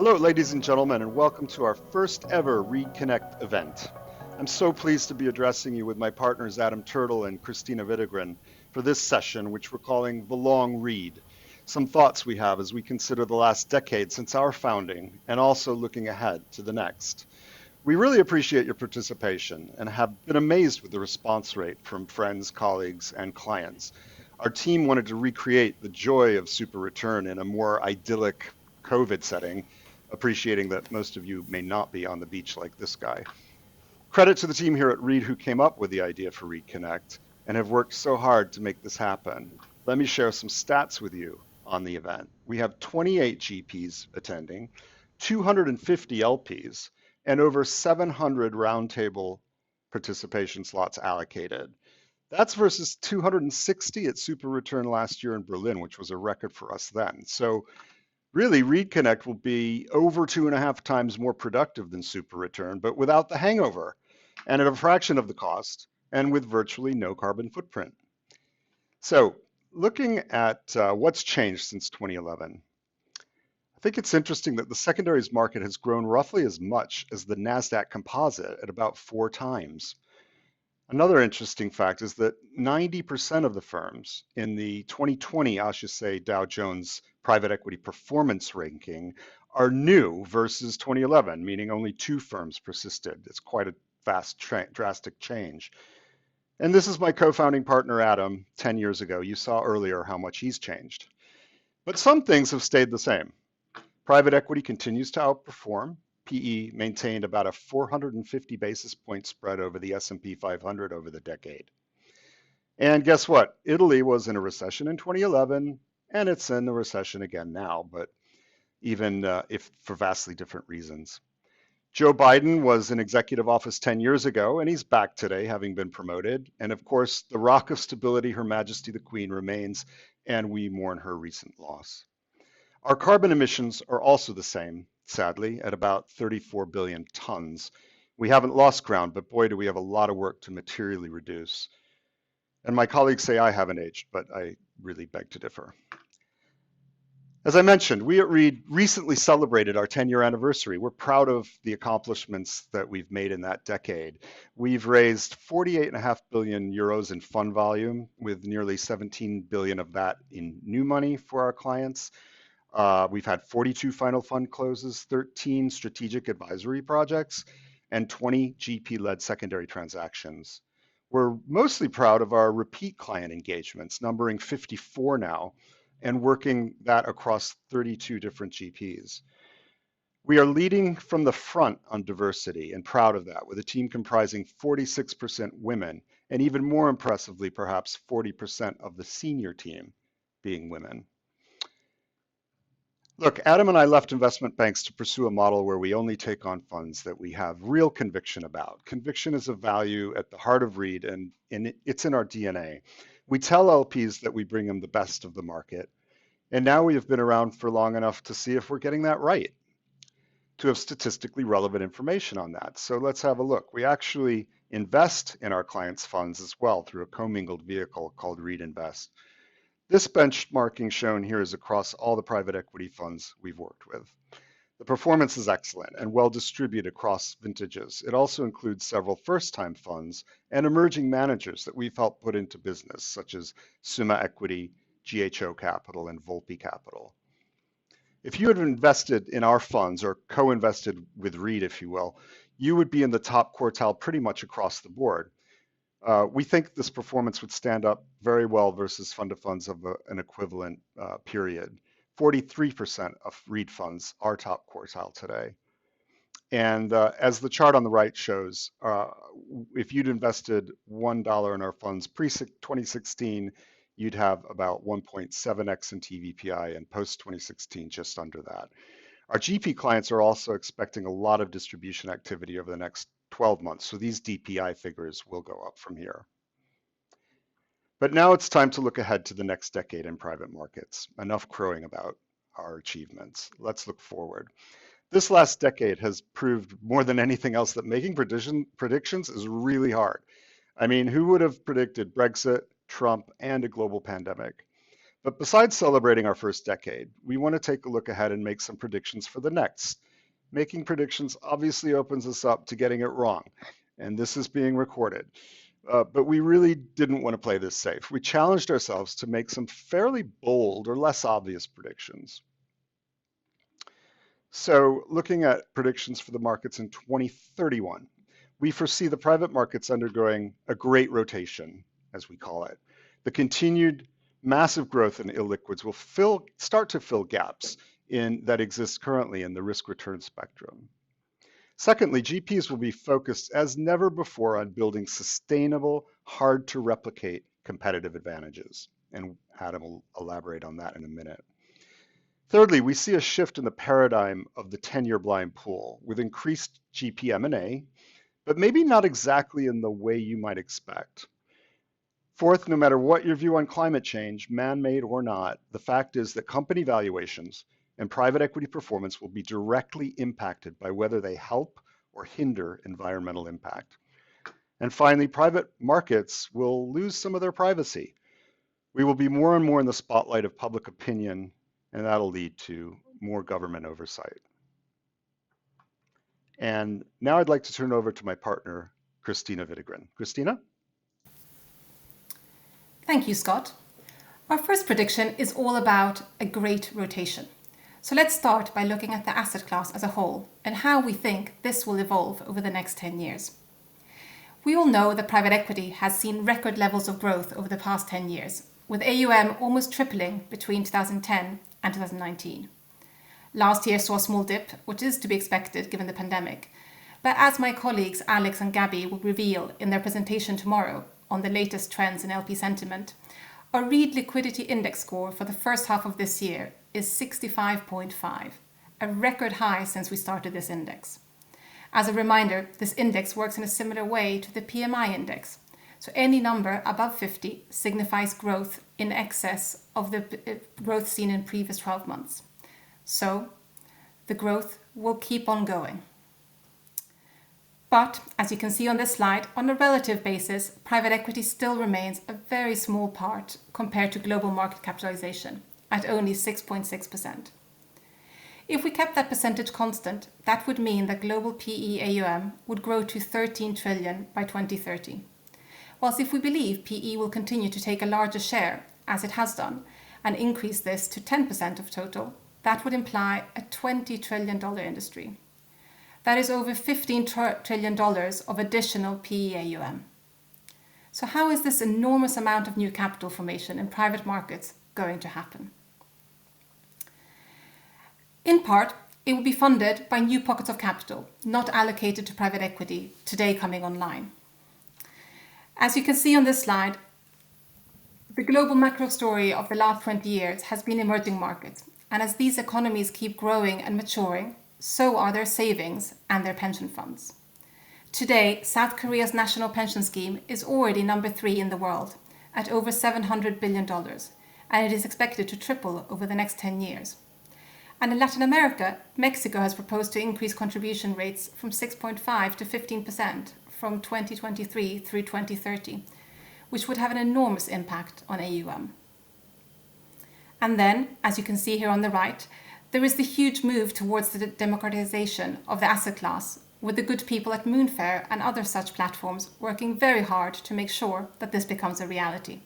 Hello, ladies and gentlemen, and welcome to our first ever RedeConnect event. I'm so pleased to be addressing you with my partners Adam Turtle and Kristina Widegren for this session, which we're calling The Long Read. Some thoughts we have as we consider the last decade since our founding and also looking ahead to the next. We really appreciate your participation and have been amazed with the response rate from friends, colleagues, and clients. Our team wanted to recreate the joy of super return in a more idyllic COVID setting, appreciating that most of you may not be on the beach like this guy. Credit to the team here at Rede who came up with the idea for RedeConnect and have worked so hard to make this happen. Let me share some stats with you on the event. We have 28 GPs attending, 250 LPs, and over 700 roundtable participation slots allocated. That's versus 260 at Super Return last year in Berlin, which was a record for us then. So really, RedeConnect will be over 2.5 times more productive than Super Return, but without the hangover and at a fraction of the cost and with virtually no carbon footprint. So looking at what's changed since 2011, I think it's interesting that the secondaries market has grown roughly as much as the NASDAQ composite at about 4 times. Another interesting fact is that 90% of the firms in the 2020 HSA Dow Jones Private Equity Performance Ranking are new versus 2011, meaning only 2 firms persisted. It's quite a vast, drastic change. And this is my co-founding partner, Adam, 10 years ago. You saw earlier how much he's changed. But some things have stayed the same. Private equity continues to outperform. PE maintained about a 450 basis point spread over the S&P 500 over the decade. And guess what? Italy was in a recession in 2011, and it's in a recession again now, but even if for vastly different reasons. Joe Biden was in executive office 10 years ago, and he's back today, having been promoted. And of course, the rock of stability, Her Majesty the Queen, remains, and we mourn her recent loss. Our carbon emissions are also the same, sadly, at about 34 billion tons. We haven't lost ground, but boy, do we have a lot of work to materially reduce. And my colleagues say I haven't aged, but I really beg to differ. As I mentioned, we at Rede recently celebrated our 10-year anniversary. We're proud of the accomplishments that we've made in that decade. We've raised 48.5 billion euros in fund volume, with nearly 17 billion of that in new money for our clients. We've had 42 final fund closes, 13 strategic advisory projects, and 20 GP-led secondary transactions. We're mostly proud of our repeat client engagements, numbering 54 now, and working that across 32 different GPs. We are leading from the front on diversity and proud of that, with a team comprising 46% women, and even more impressively, perhaps 40% of the senior team being women. Look, Adam and I left investment banks to pursue a model where we only take on funds that we have real conviction about. Conviction is a value at the heart of Rede, and it's in our DNA. We tell LPs that we bring them the best of the market, and now we have been around for long enough to see if we're getting that right, to have statistically relevant information on that. So let's have a look. We actually invest in our clients' funds as well through a commingled vehicle called Rede Invest. This benchmarking shown here is across all the private equity funds we've worked with. The performance is excellent and well distributed across vintages. It also includes several first-time funds and emerging managers that we've helped put into business, such as Summa Equity, GHO Capital, and Volpe Capital. If you had invested in our funds or co-invested with Rede, if you will, you would be in the top quartile pretty much across the board. We think this performance would stand up very well versus fund of funds of an equivalent period. 43% of Rede funds are top quartile today. And as the chart on the right shows, if you'd invested $1 in our funds pre-2016, you'd have about 1.7x in TVPI, and post-2016, just under that. Our GP clients are also expecting a lot of distribution activity over the next 12 months, so these DPI figures will go up from here. But now it's time to look ahead to the next decade in private markets. Enough crowing about our achievements. Let's look forward. This last decade has proved more than anything else that making predictions is really hard. I mean, who would have predicted Brexit, Trump, and a global pandemic? But besides celebrating our first decade, we want to take a look ahead and make some predictions for the next. Making predictions obviously opens us up to getting it wrong, and this is being recorded. But we really didn't want to play this safe. We challenged ourselves to make some fairly bold or less obvious predictions. So looking at predictions for the markets in 2031, we foresee the private markets undergoing a great rotation, as we call it. The continued massive growth in illiquids will start to fill gaps that exist currently in the risk-return spectrum. Secondly, GPs will be focused as never before on building sustainable, hard-to-replicate competitive advantages. And Adam will elaborate on that in a minute. Thirdly, we see a shift in the paradigm of the 10-year blind pool with increased GP M&A, but maybe not exactly in the way you might expect. Fourth, no matter what your view on climate change, man-made or not, the fact is that company valuations and private equity performance will be directly impacted by whether they help or hinder environmental impact. And finally, private markets will lose some of their privacy. We will be more and more in the spotlight of public opinion, and that'll lead to more government oversight. And now I'd like to turn it over to my partner, Kristina Widegren. Kristina? Thank you, Scott. Our first prediction is all about a great rotation. So let's start by looking at the asset class as a whole and how we think this will evolve over the next 10 years. We all know that private equity has seen record levels of growth over the past 10 years, with AUM almost tripling between 2010 and 2019. Last year saw a small dip, which is to be expected given the pandemic. But as my colleagues Alex and Gabby will reveal in their presentation tomorrow on the latest trends in LP sentiment, our Rede Liquidity Index score for the first half of this year is 65.5, a record high since we started this index. As a reminder, this index works in a similar way to the PMI index. So any number above 50 signifies growth in excess of the growth seen in previous 12 months. So the growth will keep on going. But as you can see on this slide, on a relative basis, private equity still remains a very small part compared to global market capitalization at only 6.6%. If we kept that percentage constant, that would mean that global PE AUM would grow to 13 trillion by 2030. Whilst if we believe PE will continue to take a larger share, as it has done, and increase this to 10% of total, that would imply a $20 trillion industry. That is over $15 trillion of additional PE AUM. So how is this enormous amount of new capital formation in private markets going to happen? In part, it will be funded by new pockets of capital, not allocated to private equity, today coming online. As you can see on this slide, the global macro story of the last 20 years has been emerging markets. And as these economies keep growing and maturing, so are their savings and their pension funds. Today, South Korea's national pension scheme is already number 3 in the world at over $700 billion, and it is expected to triple over the next 10 years. And in Latin America, Mexico has proposed to increase contribution rates from 6.5 to 15% from 2023 through 2030, which would have an enormous impact on AUM. And then, as you can see here on the right, there is the huge move towards the democratization of the asset class, with the good people at Moonfair and other such platforms working very hard to make sure that this becomes a reality.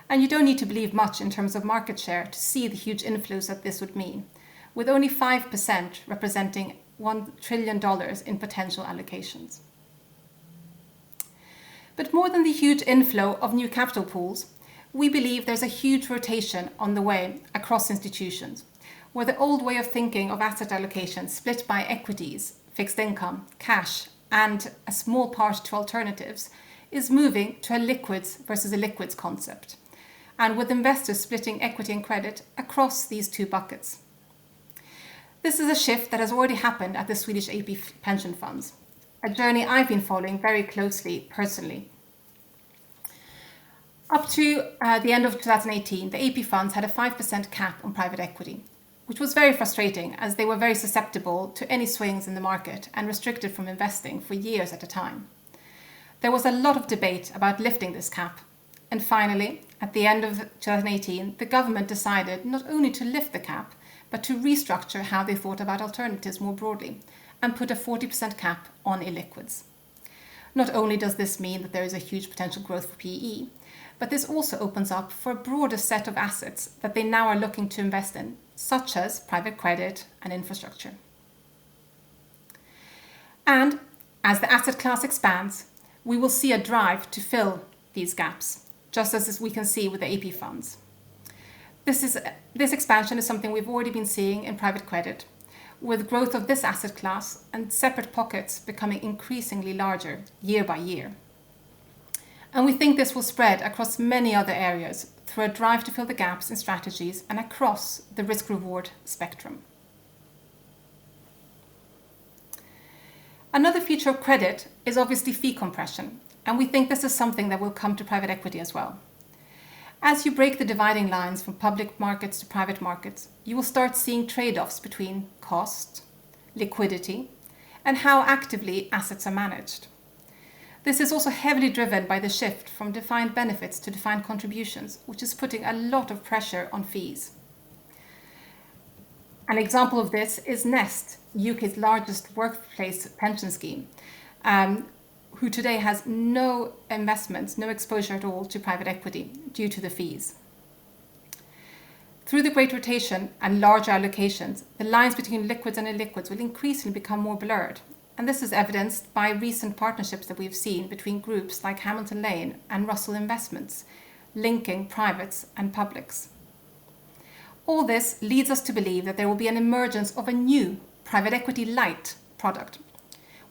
And you don't need to believe much in terms of market share to see the huge inflows that this would mean, with only 5% representing $1 trillion in potential allocations. But more than the huge inflow of new capital pools, we believe there's a huge rotation on the way across institutions, where the old way of thinking of asset allocation split by equities, fixed income, cash, and a small part to alternatives is moving to a liquids versus a liquids concept, and with investors splitting equity and credit across these two buckets. This is a shift that has already happened at the Swedish AP pension funds, a journey I've been following very closely personally. Up to the end of 2018, the AP funds had a 5% cap on private equity, which was very frustrating as they were very susceptible to any swings in the market and restricted from investing for years at a time. There was a lot of debate about lifting this cap, and finally, at the end of 2018, the government decided not only to lift the cap, but to restructure how they thought about alternatives more broadly and put a 40% cap on illiquids. Not only does this mean that there is a huge potential growth for PE, but this also opens up for a broader set of assets that they now are looking to invest in, such as private credit and infrastructure. And as the asset class expands, we will see a drive to fill these gaps, just as we can see with the AP funds. This expansion is something we've already been seeing in private credit, with growth of this asset class and separate pockets becoming increasingly larger year by year. And we think this will spread across many other areas through a drive to fill the gaps in strategies and across the risk-reward spectrum. Another feature of credit is obviously fee compression, and we think this is something that will come to private equity as well. As you break the dividing lines from public markets to private markets, you will start seeing trade-offs between cost, liquidity, and how actively assets are managed. This is also heavily driven by the shift from defined benefits to defined contributions, which is putting a lot of pressure on fees. An example of this is Nest, UK's largest workplace pension scheme, who today has no investments, no exposure at all to private equity due to the fees. Through the great rotation and larger allocations, the lines between liquids and illiquids will increasingly become more blurred. And this is evidenced by recent partnerships that we've seen between groups like Hamilton Lane and Russell Investments, linking privates and publics. All this leads us to believe that there will be an emergence of a new private equity light product.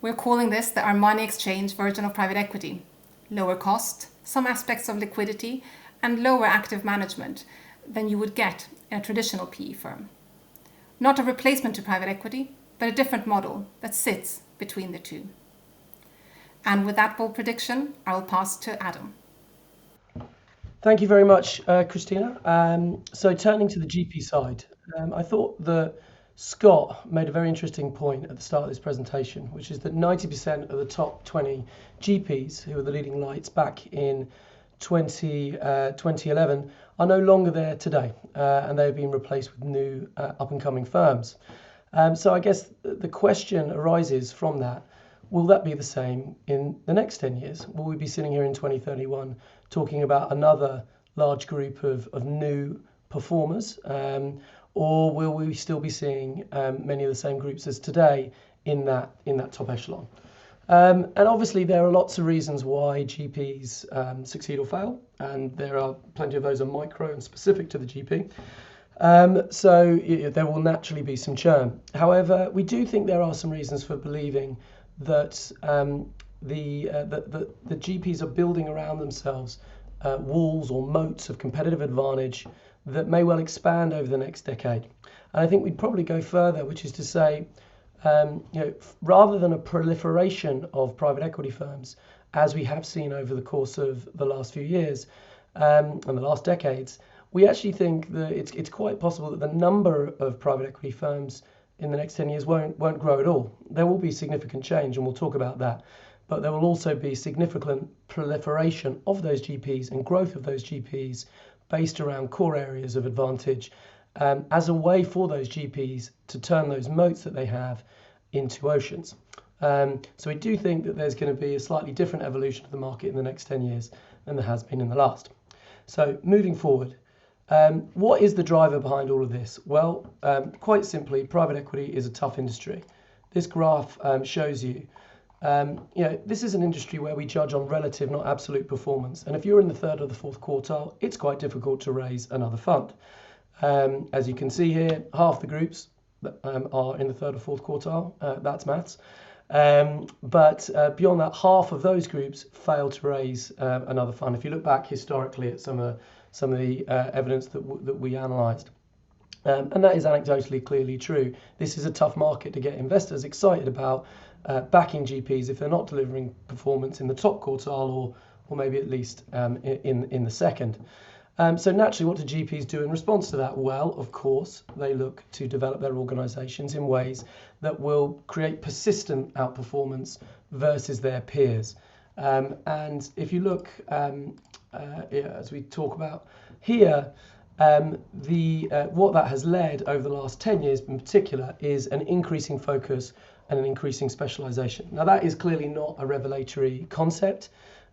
We're calling this the Armani Exchange version of private equity. Lower cost, some aspects of liquidity, and lower active management than you would get in a traditional PE firm. Not a replacement to private equity, but a different model that sits between the two. And with that bold prediction, I will pass to Adam. Thank you very much, Kristina. So turning to the GP side, I thought that Scott made a very interesting point at the start of this presentation, which is that 90% of the top 20 GPs who were the leading lights back in 2011 are no longer there today, and they've been replaced with new up-and-coming firms. So I guess the question arises from that, will that be the same in the next 10 years? Will we be sitting here in 2031 talking about another large group of new performers, or will we still be seeing many of the same groups as today in that top echelon? And obviously there are lots of reasons why GPs succeed or fail, and there are plenty of those are micro and specific to the GP. So there will naturally be some churn. However, we do think there are some reasons for believing that the GPs are building around themselves walls or moats of competitive advantage that may well expand over the next decade. And I think we'd probably go further, which is to say, rather than a proliferation of private equity firms, as we have seen over the course of the last few years and the last decades, we actually think that it's quite possible that the number of private equity firms in the next 10 years won't grow at all. There will be significant change, and we'll talk about that. But there will also be significant proliferation of those GPs and growth of those GPs based around core areas of advantage as a way for those GPs to turn those moats that they have into oceans. So we do think that there's going to be a slightly different evolution of the market in the next 10 years than there has been in the last. So moving forward, what is the driver behind all of this? Well, quite simply, private equity is a tough industry. This graph shows you, this is an industry where we judge on relative, not absolute performance. And if you're in the third or the fourth quartile, it's quite difficult to raise another fund. As you can see here, half the groups are in the third or fourth quartile. That's maths. But beyond that, half of those groups fail to raise another fund. If you look back historically at some of the evidence that we analysed. And that is anecdotally clearly true. This is a tough market to get investors excited about backing GPs if they're not delivering performance in the top quartile or maybe at least in the second. So naturally, what do GPs do in response to that? Well, of course, they look to develop their organisations in ways that will create persistent outperformance versus their peers. And if you look as we talk about here, what that has led over the last 10 years in particular is an increasing focus and an increasing specialisation. Now that is clearly not a revelatory concept.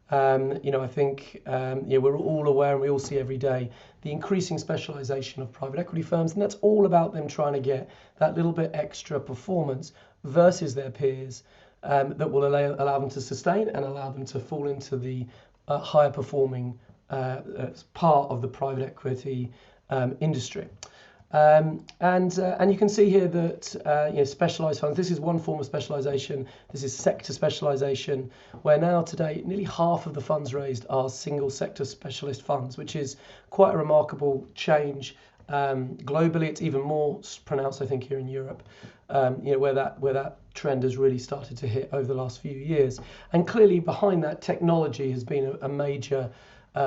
I think we're all aware and we all see every day the increasing specialisation of private equity firms, and that's all about them trying to get that little bit extra performance versus their peers that will allow them to sustain and allow them to fall into the higher performing part of the private equity industry. And you can see here that specialised funds, this is one form of specialisation, this is sector specialisation, where now today nearly half of the funds raised are single sector specialist funds, which is quite a remarkable change. Globally, it's even more pronounced, I think, here in Europe, where that trend has really started to hit over the last few years. And clearly behind that, technology has been a major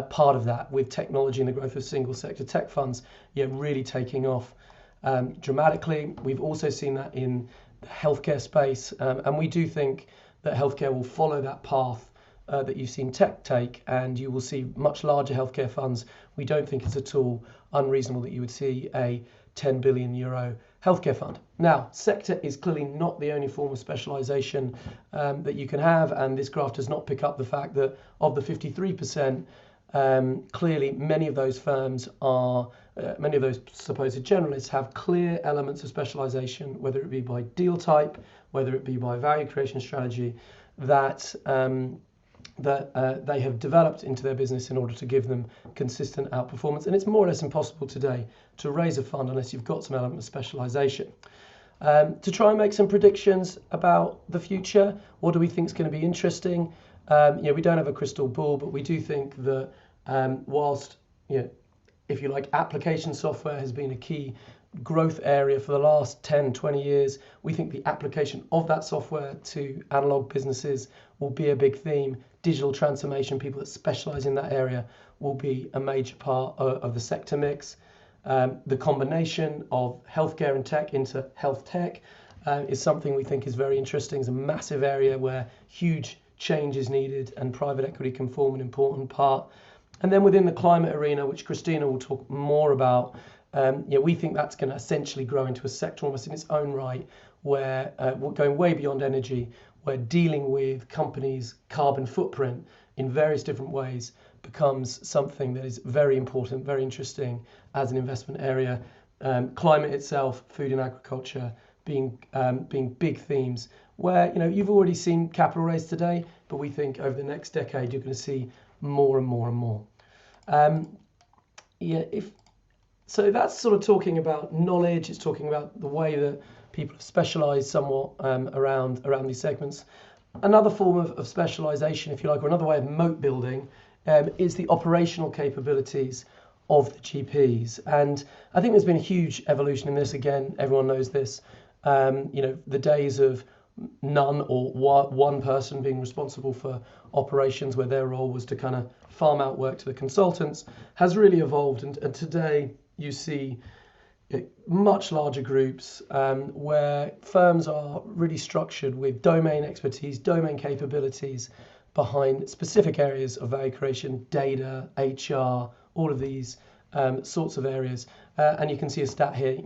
part of that, with technology and the growth of single sector tech funds really taking off dramatically. We've also seen that in the healthcare space, and we do think that healthcare will follow that path that you've seen tech take, and you will see much larger healthcare funds. We don't think it's at all unreasonable that you would see a 10 billion euro healthcare fund. Now, sector is clearly not the only form of specialisation that you can have, and this graph does not pick up the fact that of the 53%, clearly many of those firms many of those supposed generalists have clear elements of specialisation, whether it be by deal type, whether it be by value creation strategy, that they have developed into their business in order to give them consistent outperformance. And it's more or less impossible today to raise a fund unless you've got some element of specialisation. To try and make some predictions about the future, what do we think is going to be interesting? We don't have a crystal ball, but we do think that whilst, if you like, application software has been a key growth area for the last 10, 20 years, we think the application of that software to analog businesses will be a big theme. Digital transformation, people that specialize in that area, will be a major part of the sector mix. The combination of healthcare and tech into health tech is something we think is very interesting. It's a massive area where huge change is needed, and private equity can form an important part. And then within the climate arena, which Kristina will talk more about, we think that's going to essentially grow into a sector almost in its own right, where we're going way beyond energy, where dealing with companies' carbon footprint in various different ways becomes something that is very important, very interesting as an investment area. Climate itself, food and agriculture being big themes, where you've already seen capital raised today, but we think over the next decade you're going to see more and more and more. So that's sort of talking about knowledge. It's talking about the way that people have specialised somewhat around these segments. Another form of specialisation, if you like, or another way of moat building, is the operational capabilities of the GPs. And I think there's been a huge evolution in this. Again, everyone knows this. The days of none or one person being responsible for operations, where their role was to kind of farm out work to the consultants, has really evolved. And today you see much larger groups where firms are really structured with domain expertise, domain capabilities behind specific areas of value creation, data, HR, all of these sorts of areas. And you can see a stat here,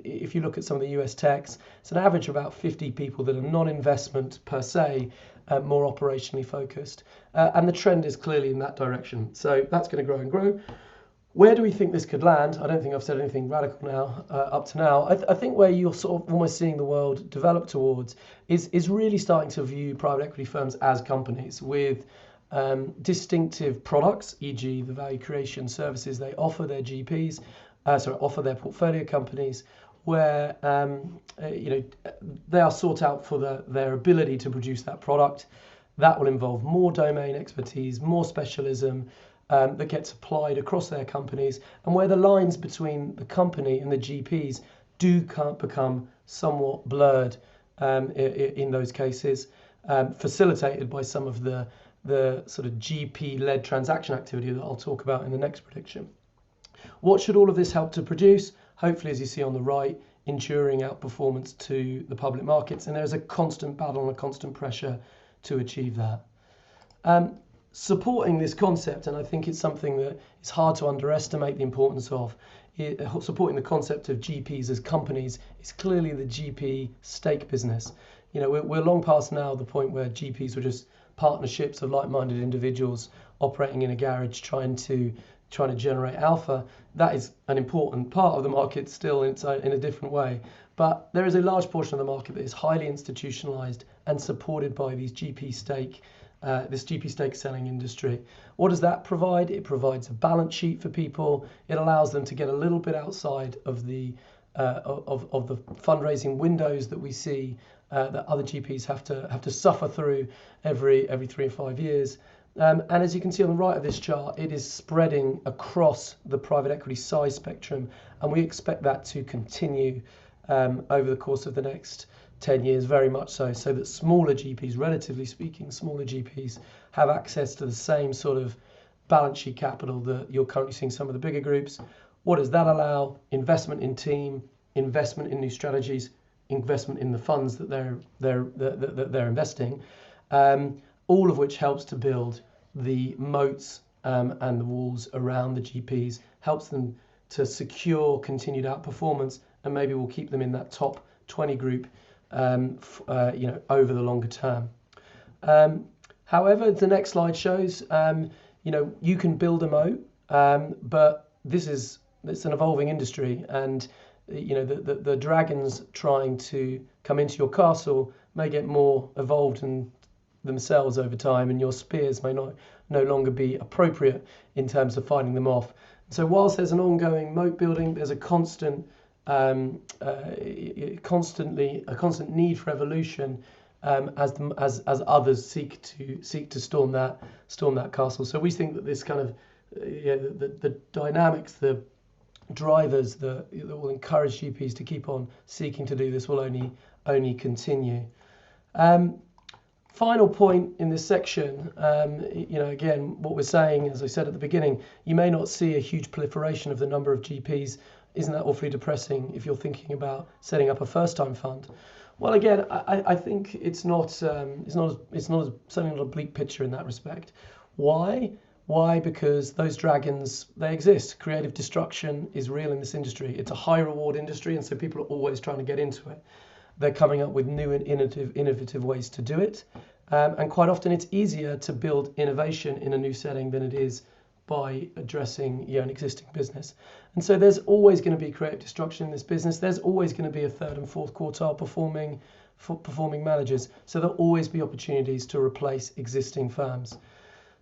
if you look at some of the US techs, it's an average of about 50 people that are non-investment per se, more operationally focused. And the trend is clearly in that direction. So that's going to grow and grow. Where do we think this could land? I don't think I've said anything radical now, up to now. I think where you're sort of almost seeing the world develop towards is really starting to view private equity firms as companies with distinctive products, e.g. the value creation services they offer their GPs, offer their portfolio companies, where they are sought out for their ability to produce that product. That will involve more domain expertise, more specialism, that gets applied across their companies, and where the lines between the company and the GPs do become somewhat blurred in those cases, facilitated by some of the sort of GP-led transaction activity that I'll talk about in the next prediction. What should all of this help to produce? Hopefully, as you see on the right, enduring outperformance to the public markets, and there's a constant battle and a constant pressure to achieve that. supporting this concept, and I think it's something that is hard to underestimate the importance of, supporting the concept of GPs as companies is clearly the GP stake business. You know, we're long past now the point where GPs were just partnerships of like-minded individuals operating in a garage trying to generate alpha. That is an important part of the market still in a different way. But there is a large portion of the market that is highly institutionalized and supported by these GP stake, this GP stake selling industry. What does that provide? It provides a balance sheet for people. It allows them to get a little bit outside of the of the fundraising windows that we see that other GPs have to suffer through every 3 or 5 years. And as you can see on the right of this chart, it is spreading across the private equity size spectrum, and we expect that to continue over the course of the next 10 years, very much so that smaller GPs, relatively speaking, smaller GPs have access to the same sort of balance sheet capital that you're currently seeing some of the bigger groups. What does that allow? Investment in team, investment in new strategies, investment in the funds that they're investing, all of which helps to build the moats and the walls around the GPs, helps them to secure continued outperformance, and maybe we'll keep them in that top 20 group over the longer term. However, the next slide shows you can build a moat, but it's an evolving industry, and the dragons trying to come into your castle may get more evolved in themselves over time, and your spears may no longer be appropriate in terms of fighting them off. So whilst there's an ongoing moat building, there's a constant need for evolution as others seek to storm that castle. So we think that this kind of the dynamics, the drivers that will encourage GPs to keep on seeking to do this will only continue. Final point in this section, again, what we're saying, as I said at the beginning, you may not see a huge proliferation of the number of GPs. Isn't that awfully depressing if you're thinking about setting up a first-time fund? Well, again, I think it's certainly not a bleak picture in that respect. Why? Why? Because those dragons, they exist. Creative destruction is real in this industry. It's a high reward industry, and so people are always trying to get into it. They're coming up with new and innovative ways to do it. And quite often it's easier to build innovation in a new setting than it is by addressing an existing business. And so there's always going to be creative destruction in this business. There's always going to be a third and fourth quartile performing managers. So there'll always be opportunities to replace existing firms.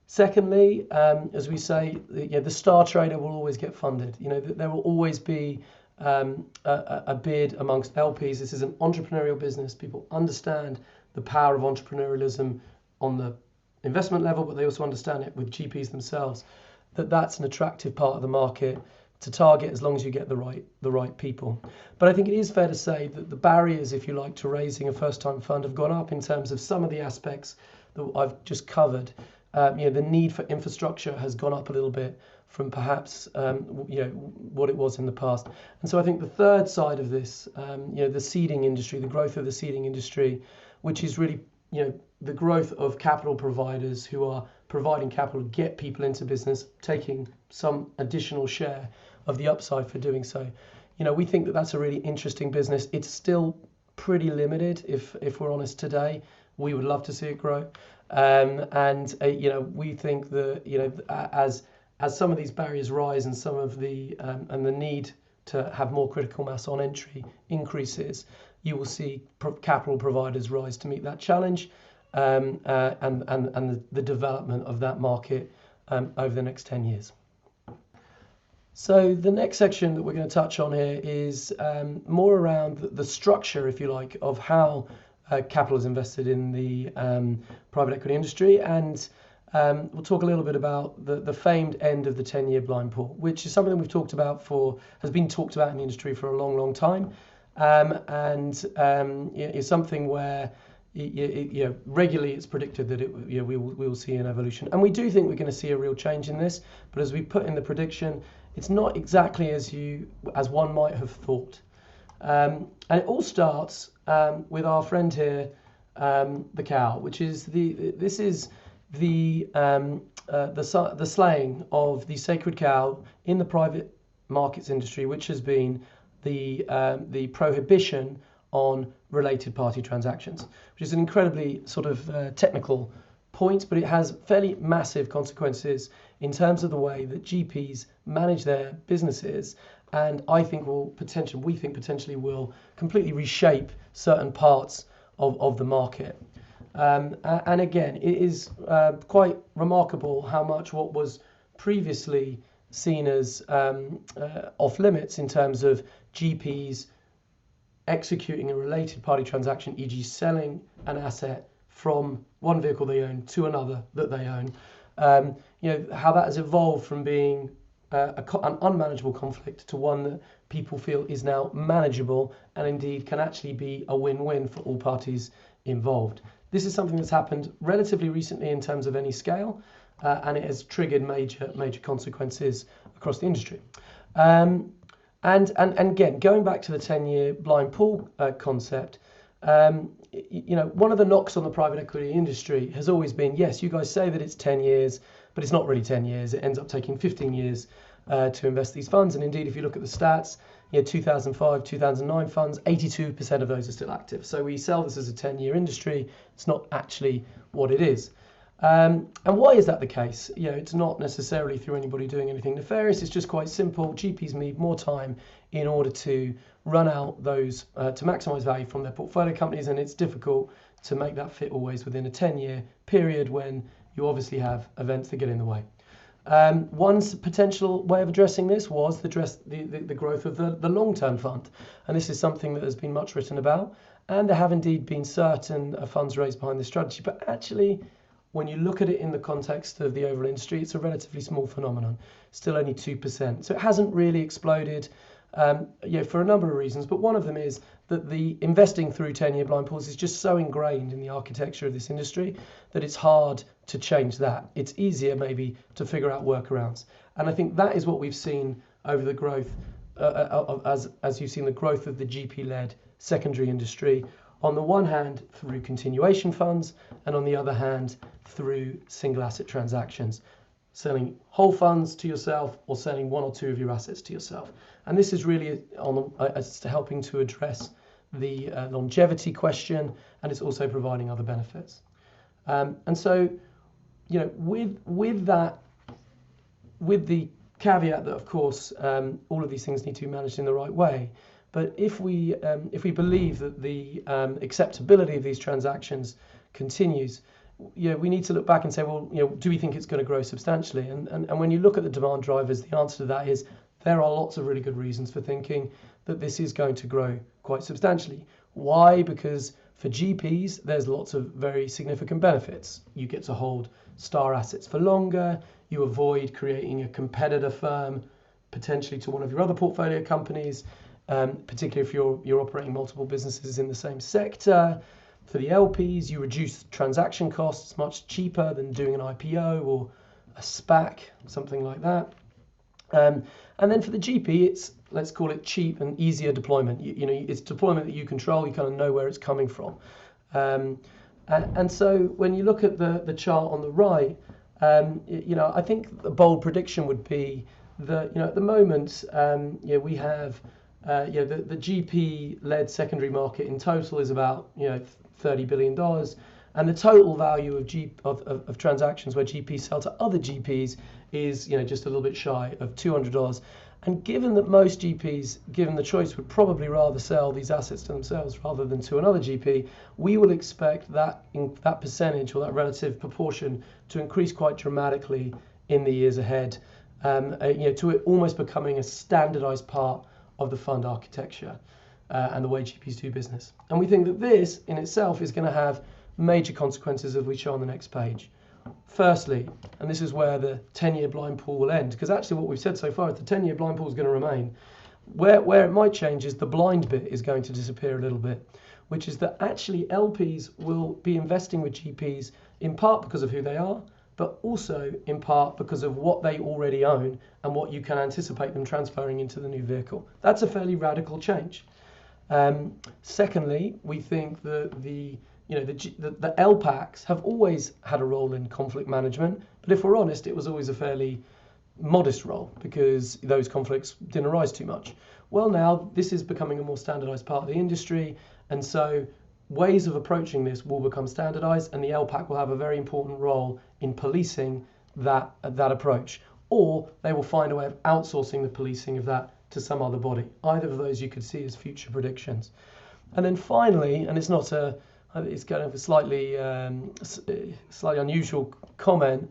Secondly, as we say, the star trader will always get funded. There will always be a bid amongst LPs. This is an entrepreneurial business. People understand the power of entrepreneurialism on the investment level, but they also understand it with GPs themselves, that's an attractive part of the market to target as long as you get the right people. But I think it is fair to say that the barriers, if you like, to raising a first-time fund have gone up in terms of some of the aspects that I've just covered. The need for infrastructure has gone up a little bit from perhaps what it was in the past. And so I think the third side of this, the seeding industry, the growth of the seeding industry, which is really the growth of capital providers who are providing capital to get people into business, taking some additional share of the upside for doing so. We think that that's a really interesting business. It's still pretty limited, if we're honest today. We would love to see it grow. We think that as some of these barriers rise and some of the and the need to have more critical mass on entry increases, you will see capital providers rise to meet that challenge, and the development of that market over the next 10 years. So the next section that we're going to touch on here is more around the structure, if you like, of how capital is invested in the private equity industry, and we'll talk a little bit about the famed end of the 10-year blind pool, which is something we've talked about has been talked about in the industry for a long time, and it's something where regularly it's predicted that we will see an evolution, and we do think we're going to see a real change in this. But as we put in the prediction, it's not exactly as one might have thought, and it all starts with our friend here, the cow, which is this is the slaying of the sacred cow in the private markets industry, which has been the prohibition on related party transactions, which is an incredibly sort of technical point, but it has fairly massive consequences in terms of the way that GPs manage their businesses, and we think potentially will completely reshape certain parts of the market. And again, it is quite remarkable how much what was previously seen as off limits in terms of GPs executing a related party transaction, e.g. selling an asset from one vehicle they own to another that they own, how that has evolved from being an unmanageable conflict to one that people feel is now manageable and indeed can actually be a win-win for all parties involved. This is something that's happened relatively recently in terms of any scale, and it has triggered major consequences across the industry. And again, going back to the 10-year blind pool concept, one of the knocks on the private equity industry has always been, yes, you guys say that it's 10 years, but it's not really 10 years. It ends up taking 15 years to invest these funds. And indeed, if you look at the stats, 2005, 2009 funds, 82% of those are still active. So we sell this as a 10-year industry. It's not actually what it is. And why is that the case? It's not necessarily through anybody doing anything nefarious. It's just quite simple. GPs need more time in order to run out those, to maximize value from their portfolio companies. And it's difficult to make that fit always within a 10-year period when you obviously have events that get in the way. One potential way of addressing this was the growth of the long-term fund. And this is something that has been much written about. And there have indeed been certain funds raised behind this strategy. But actually, when you look at it in the context of the overall industry, it's a relatively small phenomenon, still only 2%. So it hasn't really exploded for a number of reasons. But one of them is that the investing through 10-year blind pools is just so ingrained in the architecture of this industry that it's hard to change that. It's easier maybe to figure out workarounds. And I think that is what we've seen over the growth, as you've seen the growth of the GP-led secondary industry, on the one hand through continuation funds, and on the other hand through single asset transactions, selling whole funds to yourself or selling one or two of your assets to yourself. And this is really helping to address the longevity question, and it's also providing other benefits. And so, with the caveat that, of course, all of these things need to be managed in the right way. But if we believe that the acceptability of these transactions continues, we need to look back and say, well, do we think it's going to grow substantially? And when you look at the demand drivers, the answer to that is there are lots of really good reasons for thinking that this is going to grow quite substantially. Why? Because for GPs, there's lots of very significant benefits. You get to hold star assets for longer. You avoid creating a competitor firm potentially to one of your other portfolio companies, particularly if you're operating multiple businesses in the same sector. For the LPs, you reduce transaction costs, much cheaper than doing an IPO or a SPAC, something like that. And then for the GP, it's, let's call it, cheap and easier deployment. It's deployment that you control. You kind of know where it's coming from. And so when you look at the chart on the right, I think the bold prediction would be that at the moment we have the GP-led secondary market in total is about $30 billion, and the total value of transactions where GPs sell to other GPs is just a little bit shy of $200. And given that most GPs, given the choice, would probably rather sell these assets to themselves rather than to another GP, we will expect that percentage or that relative proportion to increase quite dramatically in the years ahead, to it almost becoming a standardized part of the fund architecture and the way GPs do business. And we think that this in itself is going to have major consequences, as we show on the next page. Firstly, and this is where the 10-year blind pool will end, because actually what we've said so far is the 10-year blind pool is going to remain. Where it might change is the blind bit is going to disappear a little bit, which is that actually LPs will be investing with GPs in part because of who they are, but also in part because of what they already own and what you can anticipate them transferring into the new vehicle. That's a fairly radical change. Secondly, we think that the the LPACs have always had a role in conflict management, but if we're honest, it was always a fairly modest role because those conflicts didn't arise too much. Well, now this is becoming a more standardized part of the industry, and so ways of approaching this will become standardized, and the LPAC will have a very important role in policing that approach, or they will find a way of outsourcing the policing of that to some other body. Either of those you could see as future predictions. And then finally, and it's kind of a slightly unusual comment,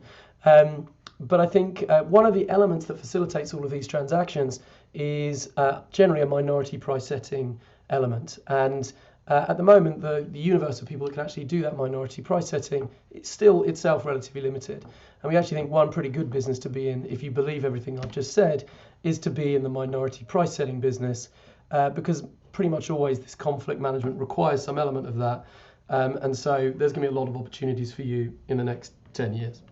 but I think one of the elements that facilitates all of these transactions is generally a minority price setting element. And at the moment, the universe of people that can actually do that minority price setting is still itself relatively limited. And we actually think one pretty good business to be in, if you believe everything I've just said, is to be in the minority price setting business, because pretty much always this conflict management requires some element of that. And so there's going to be a lot of opportunities for you in the next 10 years.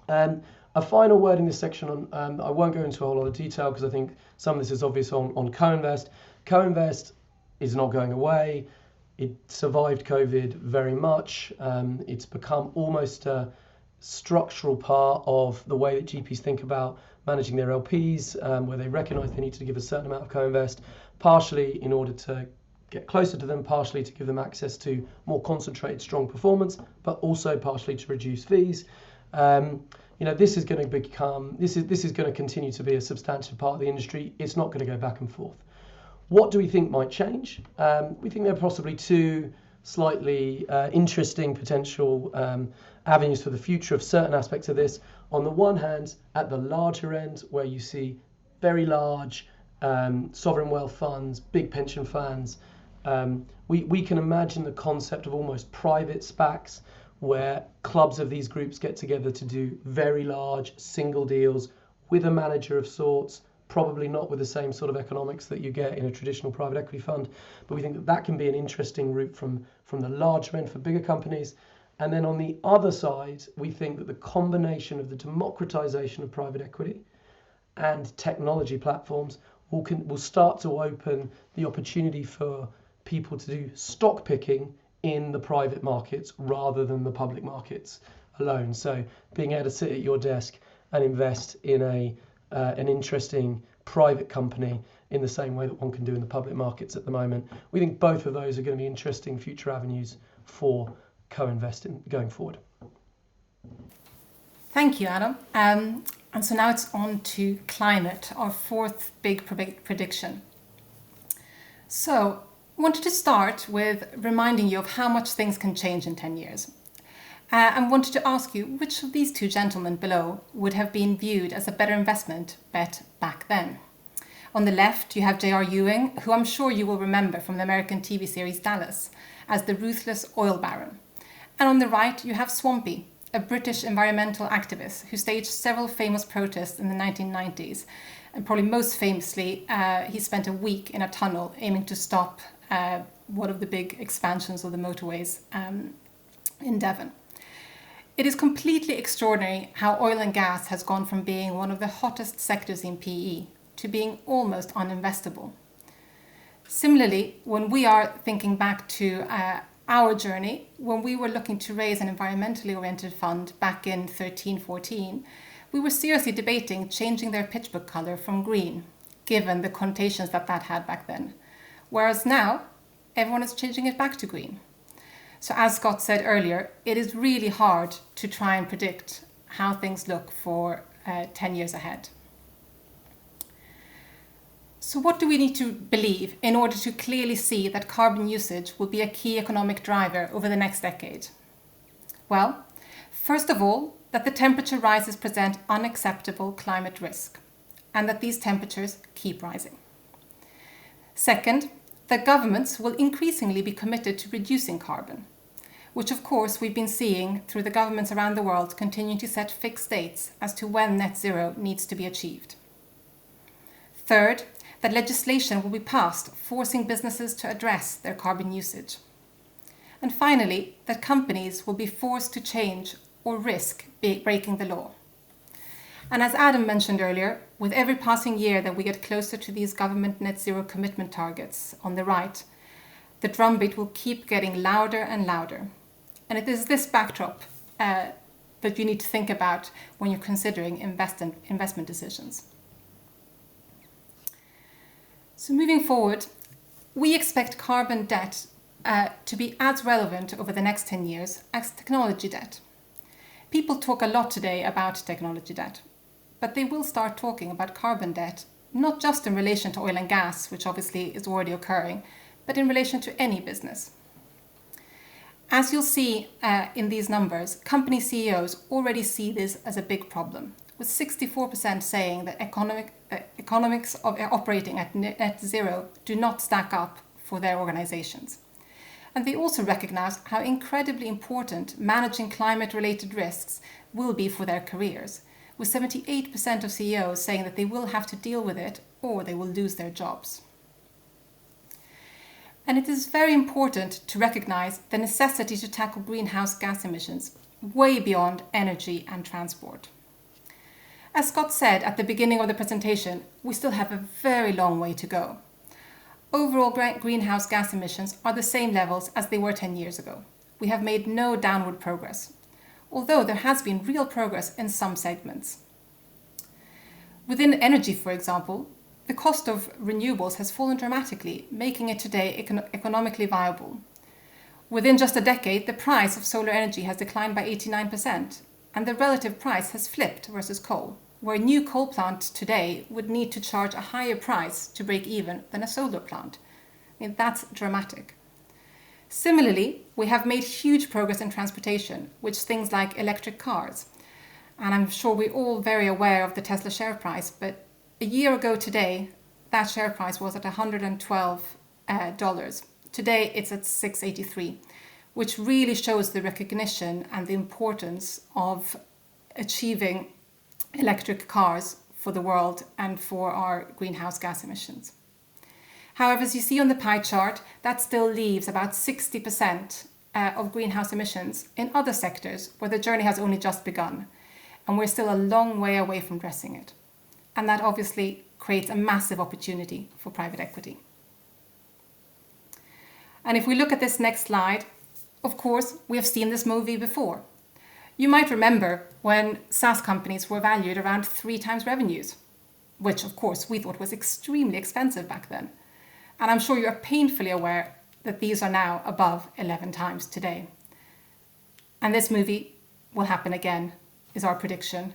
A final word in this section on, I won't go into a whole lot of detail because I think some of this is obvious on co-invest. Co-invest is not going away. It survived COVID very much. It's become almost a structural part of the way that GPs think about managing their LPs, where they recognise they need to give a certain amount of co-invest, partially in order to get closer to them, partially to give them access to more concentrated, strong performance, but also partially to reduce fees. This is going to continue to be a substantial part of the industry. It's not going to go back and forth. What do we think might change? We think there are possibly two slightly interesting potential avenues for the future of certain aspects of this. On the one hand, at the larger end, where you see very large sovereign wealth funds, big pension funds, we can imagine the concept of almost private SPACs, where clubs of these groups get together to do very large single deals with a manager of sorts, probably not with the same sort of economics that you get in a traditional private equity fund. But we think that can be an interesting route from the larger end for bigger companies. And then on the other side, we think that the combination of the democratization of private equity and technology platforms will start to open the opportunity for people to do stock picking in the private markets rather than the public markets alone. So being able to sit at your desk and invest in an interesting private company in the same way that one can do in the public markets at the moment. We think both of those are going to be interesting future avenues for co-investing going forward. Thank you, Adam. And so now it's on to climate, our fourth big prediction. So I wanted to start with reminding you of how much things can change in 10 years. And wanted to ask you which of these two gentlemen below would have been viewed as a better investment bet back then. On the left, you have J.R. Ewing, who I'm sure you will remember from the American TV series Dallas, as the ruthless oil baron. And on the right, you have Swampy, a British environmental activist who staged several famous protests in the 1990s. And probably most famously, he spent a week in a tunnel aiming to stop one of the big expansions of the motorways in Devon. It is completely extraordinary how oil and gas has gone from being one of the hottest sectors in PE to being almost uninvestable. Similarly, when we are thinking back to our journey, when we were looking to raise an environmentally oriented fund back in 13-14, we were seriously debating changing their pitch book colour from green, given the connotations that had back then. Whereas now, everyone is changing it back to green. So as Scott said earlier, it is really hard to try and predict how things look for 10 years ahead. So what do we need to believe in order to clearly see that carbon usage will be a key economic driver over the next decade? Well, first of all, that the temperature rises present unacceptable climate risk, and that these temperatures keep rising. Second, that governments will increasingly be committed to reducing carbon, which of course we've been seeing through the governments around the world continuing to set fixed dates as to when net zero needs to be achieved. Third, that legislation will be passed forcing businesses to address their carbon usage. And finally, that companies will be forced to change or risk breaking the law. And as Adam mentioned earlier, with every passing year that we get closer to these government net zero commitment targets on the right, the drumbeat will keep getting louder and louder. And it is this backdrop that you need to think about when you're considering investment decisions. So moving forward, we expect carbon debt to be as relevant over the next 10 years as technology debt. People talk a lot today about technology debt, but they will start talking about carbon debt, not just in relation to oil and gas, which obviously is already occurring, but in relation to any business. As you'll see in these numbers, company CEOs already see this as a big problem, with 64% saying that economics of operating at net zero do not stack up for their organizations. And they also recognize how incredibly important managing climate-related risks will be for their careers, with 78% of CEOs saying that they will have to deal with it or they will lose their jobs. And it is very important to recognize the necessity to tackle greenhouse gas emissions way beyond energy and transport. As Scott said at the beginning of the presentation, we still have a very long way to go. Overall greenhouse gas emissions are the same levels as they were 10 years ago. We have made no downward progress, although there has been real progress in some segments. Within energy, for example, the cost of renewables has fallen dramatically, making it today economically viable. Within just a decade, the price of solar energy has declined by 89%, and the relative price has flipped versus coal, where a new coal plant today would need to charge a higher price to break even than a solar plant. I mean, that's dramatic. Similarly, we have made huge progress in transportation, with things like electric cars. And I'm sure we're all very aware of the Tesla share price, but a year ago today, that share price was at $112. Today, it's at $683, which really shows the recognition and the importance of achieving electric cars for the world and for our greenhouse gas emissions. However, as you see on the pie chart, that still leaves about 60% of greenhouse emissions in other sectors where the journey has only just begun, and we're still a long way away from addressing it. And that obviously creates a massive opportunity for private equity. And if we look at this next slide, of course, we have seen this movie before. You might remember when SaaS companies were valued around 3 times revenues, which of course we thought was extremely expensive back then. And I'm sure you're painfully aware that these are now above 11 times today. And this movie will happen again, is our prediction,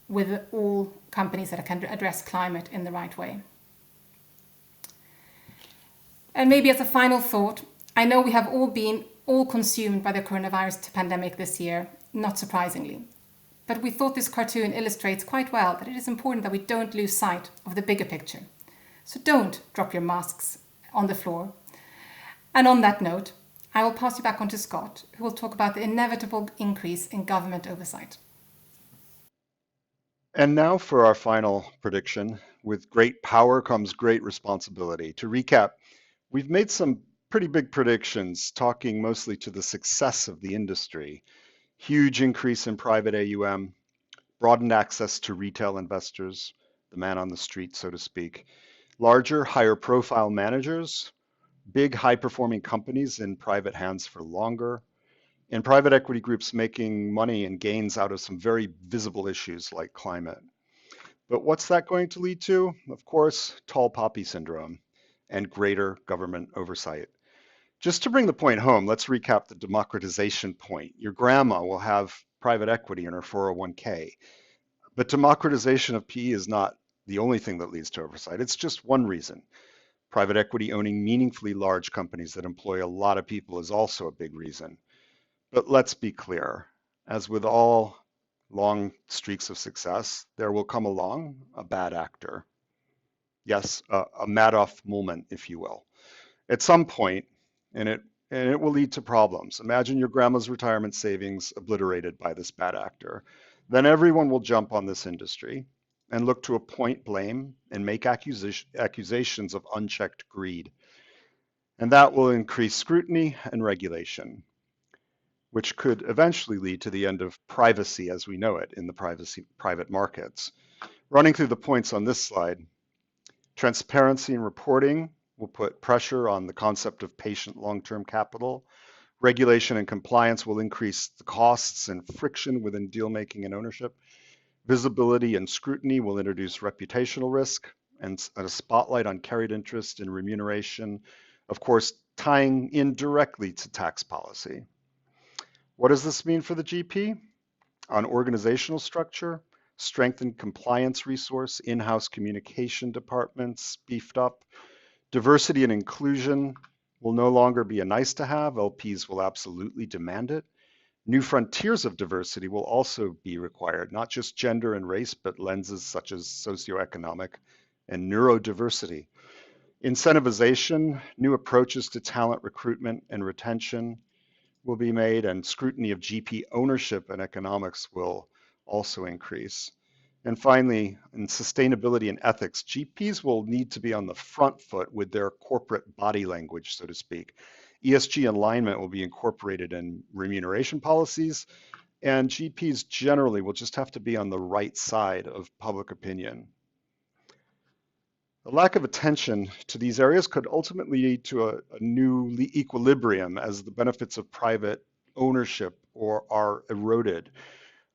with all companies that can address climate in the right way. And maybe as a final thought, I know we have all been consumed by the coronavirus pandemic this year, not surprisingly. But we thought this cartoon illustrates quite well that it is important that we don't lose sight of the bigger picture. So don't drop your masks on the floor. And on that note, I will pass you back on to Scott, who will talk about the inevitable increase in government oversight. And now for our final prediction. With great power comes great responsibility. To recap, we've made some pretty big predictions, talking mostly to the success of the industry. Huge increase in private AUM, broadened access to retail investors, the man on the street, so to speak, larger, higher profile managers, big high-performing companies in private hands for longer, and private equity groups making money and gains out of some very visible issues like climate. But what's that going to lead to? Of course, tall poppy syndrome and greater government oversight. Just to bring the point home, let's recap the democratization point. Your grandma will have private equity in her 401k, but democratization of PE is not the only thing that leads to oversight. It's just one reason. Private equity owning meaningfully large companies that employ a lot of people is also a big reason. But let's be clear, as with all long streaks of success, there will come along a bad actor. Yes, a Madoff moment, if you will. At some point, and it will lead to problems. Imagine your grandma's retirement savings obliterated by this bad actor. Then everyone will jump on this industry and look to appoint blame and make accusations of unchecked greed. And that will increase scrutiny and regulation, which could eventually lead to the end of privacy as we know it in the private markets. Running through the points on this slide, transparency and reporting will put pressure on the concept of patient long-term capital. Regulation and compliance will increase the costs and friction within deal-making and ownership. Visibility and scrutiny will introduce reputational risk and a spotlight on carried interest and remuneration, of course, tying in directly to tax policy. What does this mean for the GP? On organizational structure, strengthened compliance resource, in-house communication departments beefed up. Diversity and inclusion will no longer be a nice to have. LPs will absolutely demand it. New frontiers of diversity will also be required, not just gender and race, but lenses such as socioeconomic and neurodiversity. Incentivization, new approaches to talent recruitment and retention will be made, and scrutiny of GP ownership and economics will also increase. And finally, in sustainability and ethics, GPs will need to be on the front foot with their corporate body language, so to speak. ESG alignment will be incorporated in remuneration policies, and GPs generally will just have to be on the right side of public opinion. The lack of attention to these areas could ultimately lead to a new equilibrium as the benefits of private ownership are eroded.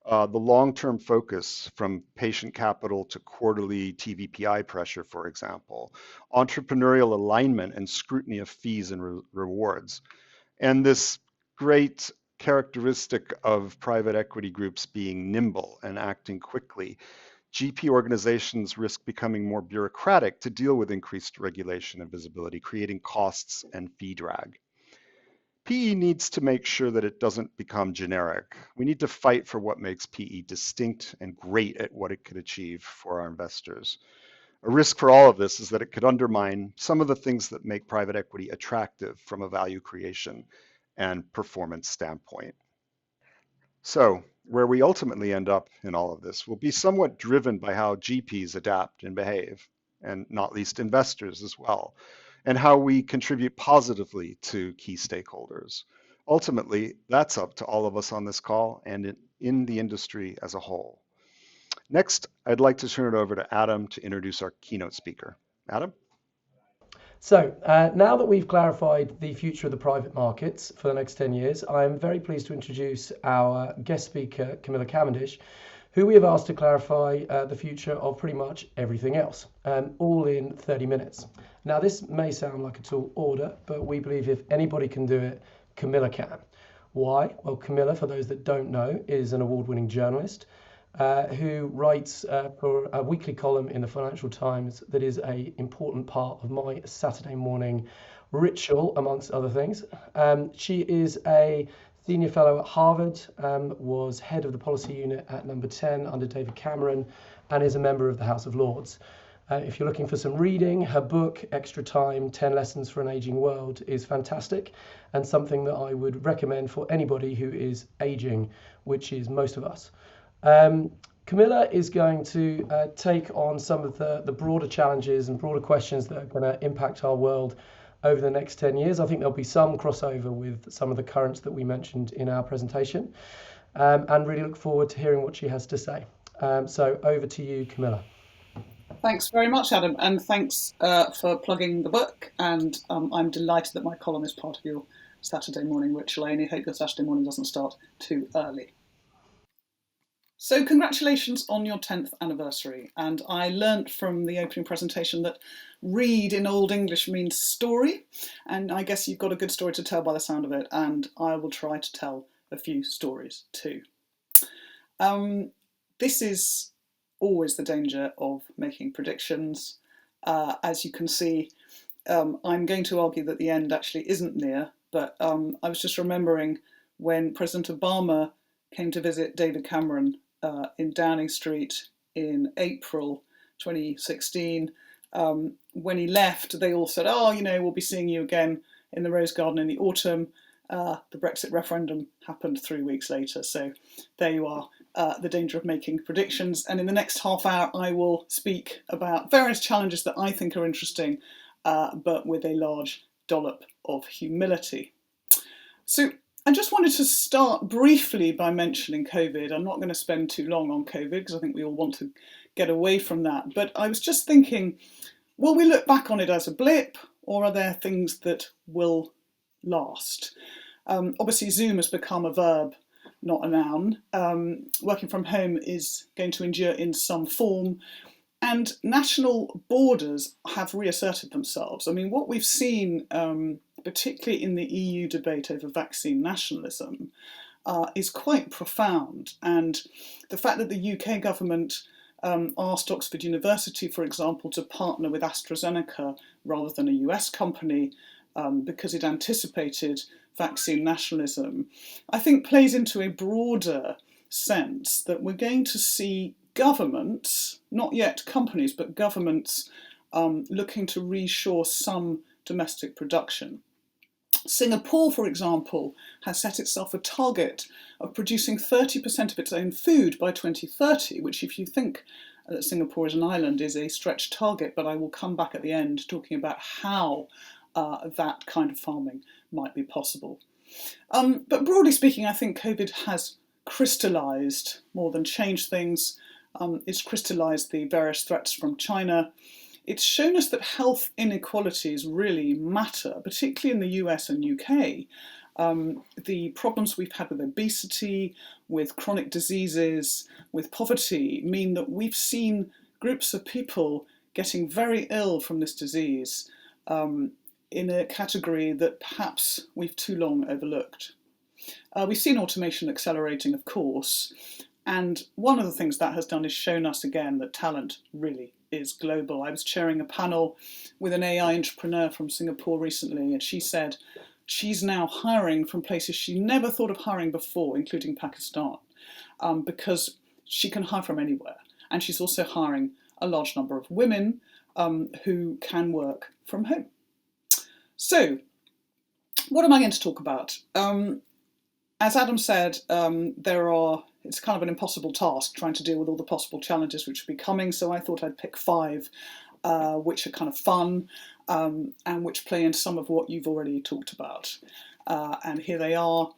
The long-term focus from patient capital to quarterly TVPI pressure, for example, entrepreneurial alignment and scrutiny of fees and rewards, and this great characteristic of private equity groups being nimble and acting quickly. GP organizations risk becoming more bureaucratic to deal with increased regulation and visibility, creating costs and fee drag. PE needs to make sure that it doesn't become generic. We need to fight for what makes PE distinct and great at what it could achieve for our investors. A risk for all of this is that it could undermine some of the things that make private equity attractive from a value creation and performance standpoint. So, where we ultimately end up in all of this will be somewhat driven by how GPs adapt and behave, and not least investors as well, and how we contribute positively to key stakeholders. Ultimately, that's up to all of us on this call and in the industry as a whole. Next, I'd like to turn it over to Adam to introduce our keynote speaker. Adam? So now that we've clarified the future of the private markets for the next 10 years, I'm very pleased to introduce our guest speaker, Camilla Cavendish, who we have asked to clarify the future of pretty much everything else, all in 30 minutes. Now, this may sound like a tall order, but we believe if anybody can do it, Camilla can. Why? Well, Camilla, for those that don't know, is an award-winning journalist who writes for a weekly column in the Financial Times that is an important part of my Saturday morning ritual, amongst other things. She is a senior fellow at Harvard, was head of the policy unit at Number 10 under David Cameron, and is a member of the House of Lords. If you're looking for some reading, her book, Extra Time, 10 Lessons for an Aging World, is fantastic and something that I would recommend for anybody who is aging, which is most of us. Camilla is going to take on some of the broader challenges and broader questions that are going to impact our world over the next 10 years. I think there'll be some crossover with some of the currents that we mentioned in our presentation, and really look forward to hearing what she has to say. So over to you, Camilla. Thanks very much, Adam, and thanks for plugging the book. And I'm delighted that my column is part of your Saturday morning ritual. I only hope your Saturday morning doesn't start too early. So congratulations on your 10th anniversary. And I learnt from the opening presentation that read in Old English means story. And I guess you've got a good story to tell by the sound of it. And I will try to tell a few stories too. This is always the danger of making predictions. As you can see, I'm going to argue that the end actually isn't near. But I was just remembering when President Obama came to visit David Cameron in Downing Street in April 2016. When he left, they all said, oh, you know, we'll be seeing you again in the Rose Garden in the autumn. The Brexit referendum happened 3 weeks later. So there you are, the danger of making predictions. And in the next half hour, I will speak about various challenges that I think are interesting, but with a large dollop of humility. So I just wanted to start briefly by mentioning COVID. I'm not going to spend too long on COVID because I think we all want to get away from that. But I was just thinking, will we look back on it as a blip, or are there things that will last? Obviously, Zoom has become a verb, not a noun. Working from home is going to endure in some form, and national borders have reasserted themselves. I mean, what we've seen, particularly in the EU debate over vaccine nationalism, is quite profound. And the fact that the UK government asked Oxford University, for example, to partner with AstraZeneca rather than a US company because it anticipated vaccine nationalism, I think plays into a broader sense that we're going to see governments, not yet companies, but governments looking to reshore some domestic production. Singapore, for example, has set itself a target of producing 30% of its own food by 2030, which, if you think that Singapore is an island, is a stretched target, but I will come back at the end talking about how that kind of farming might be possible. But broadly speaking, I think COVID has crystallised more than changed things. It's crystallised the various threats from China. It's shown us that health inequalities really matter, particularly in the US and UK. The problems we've had with obesity, with chronic diseases, with poverty mean that we've seen groups of people getting very ill from this disease in a category that perhaps we've too long overlooked. We've seen automation accelerating, of course, and one of the things that has done is shown us again that talent really is global. I was chairing a panel with an AI entrepreneur from Singapore recently, and she said she's now hiring from places she never thought of hiring before, including Pakistan, because she can hire from anywhere. And she's also hiring a large number of women who can work from home. So, what am I going to talk about? As Adam said, it's kind of an impossible task trying to deal with all the possible challenges which will be coming, so I thought I'd pick 5 which are kind of fun and which play into some of what you've already talked about. And here they are,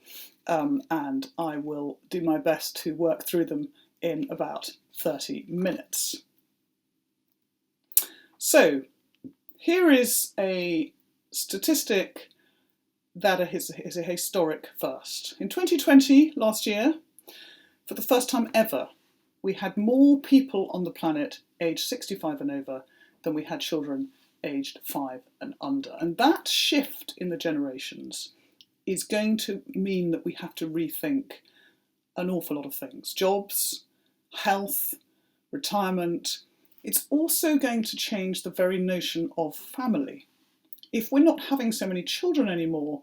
and I will do my best to work through them in about 30 minutes. So, here is a statistic that is a historic first. In 2020, last year, for the first time ever, we had more people on the planet aged 65 and over than we had children aged 5 and under. And that shift in the generations is going to mean that we have to rethink an awful lot of things. Jobs, health, retirement. It's also going to change the very notion of family. If we're not having so many children anymore,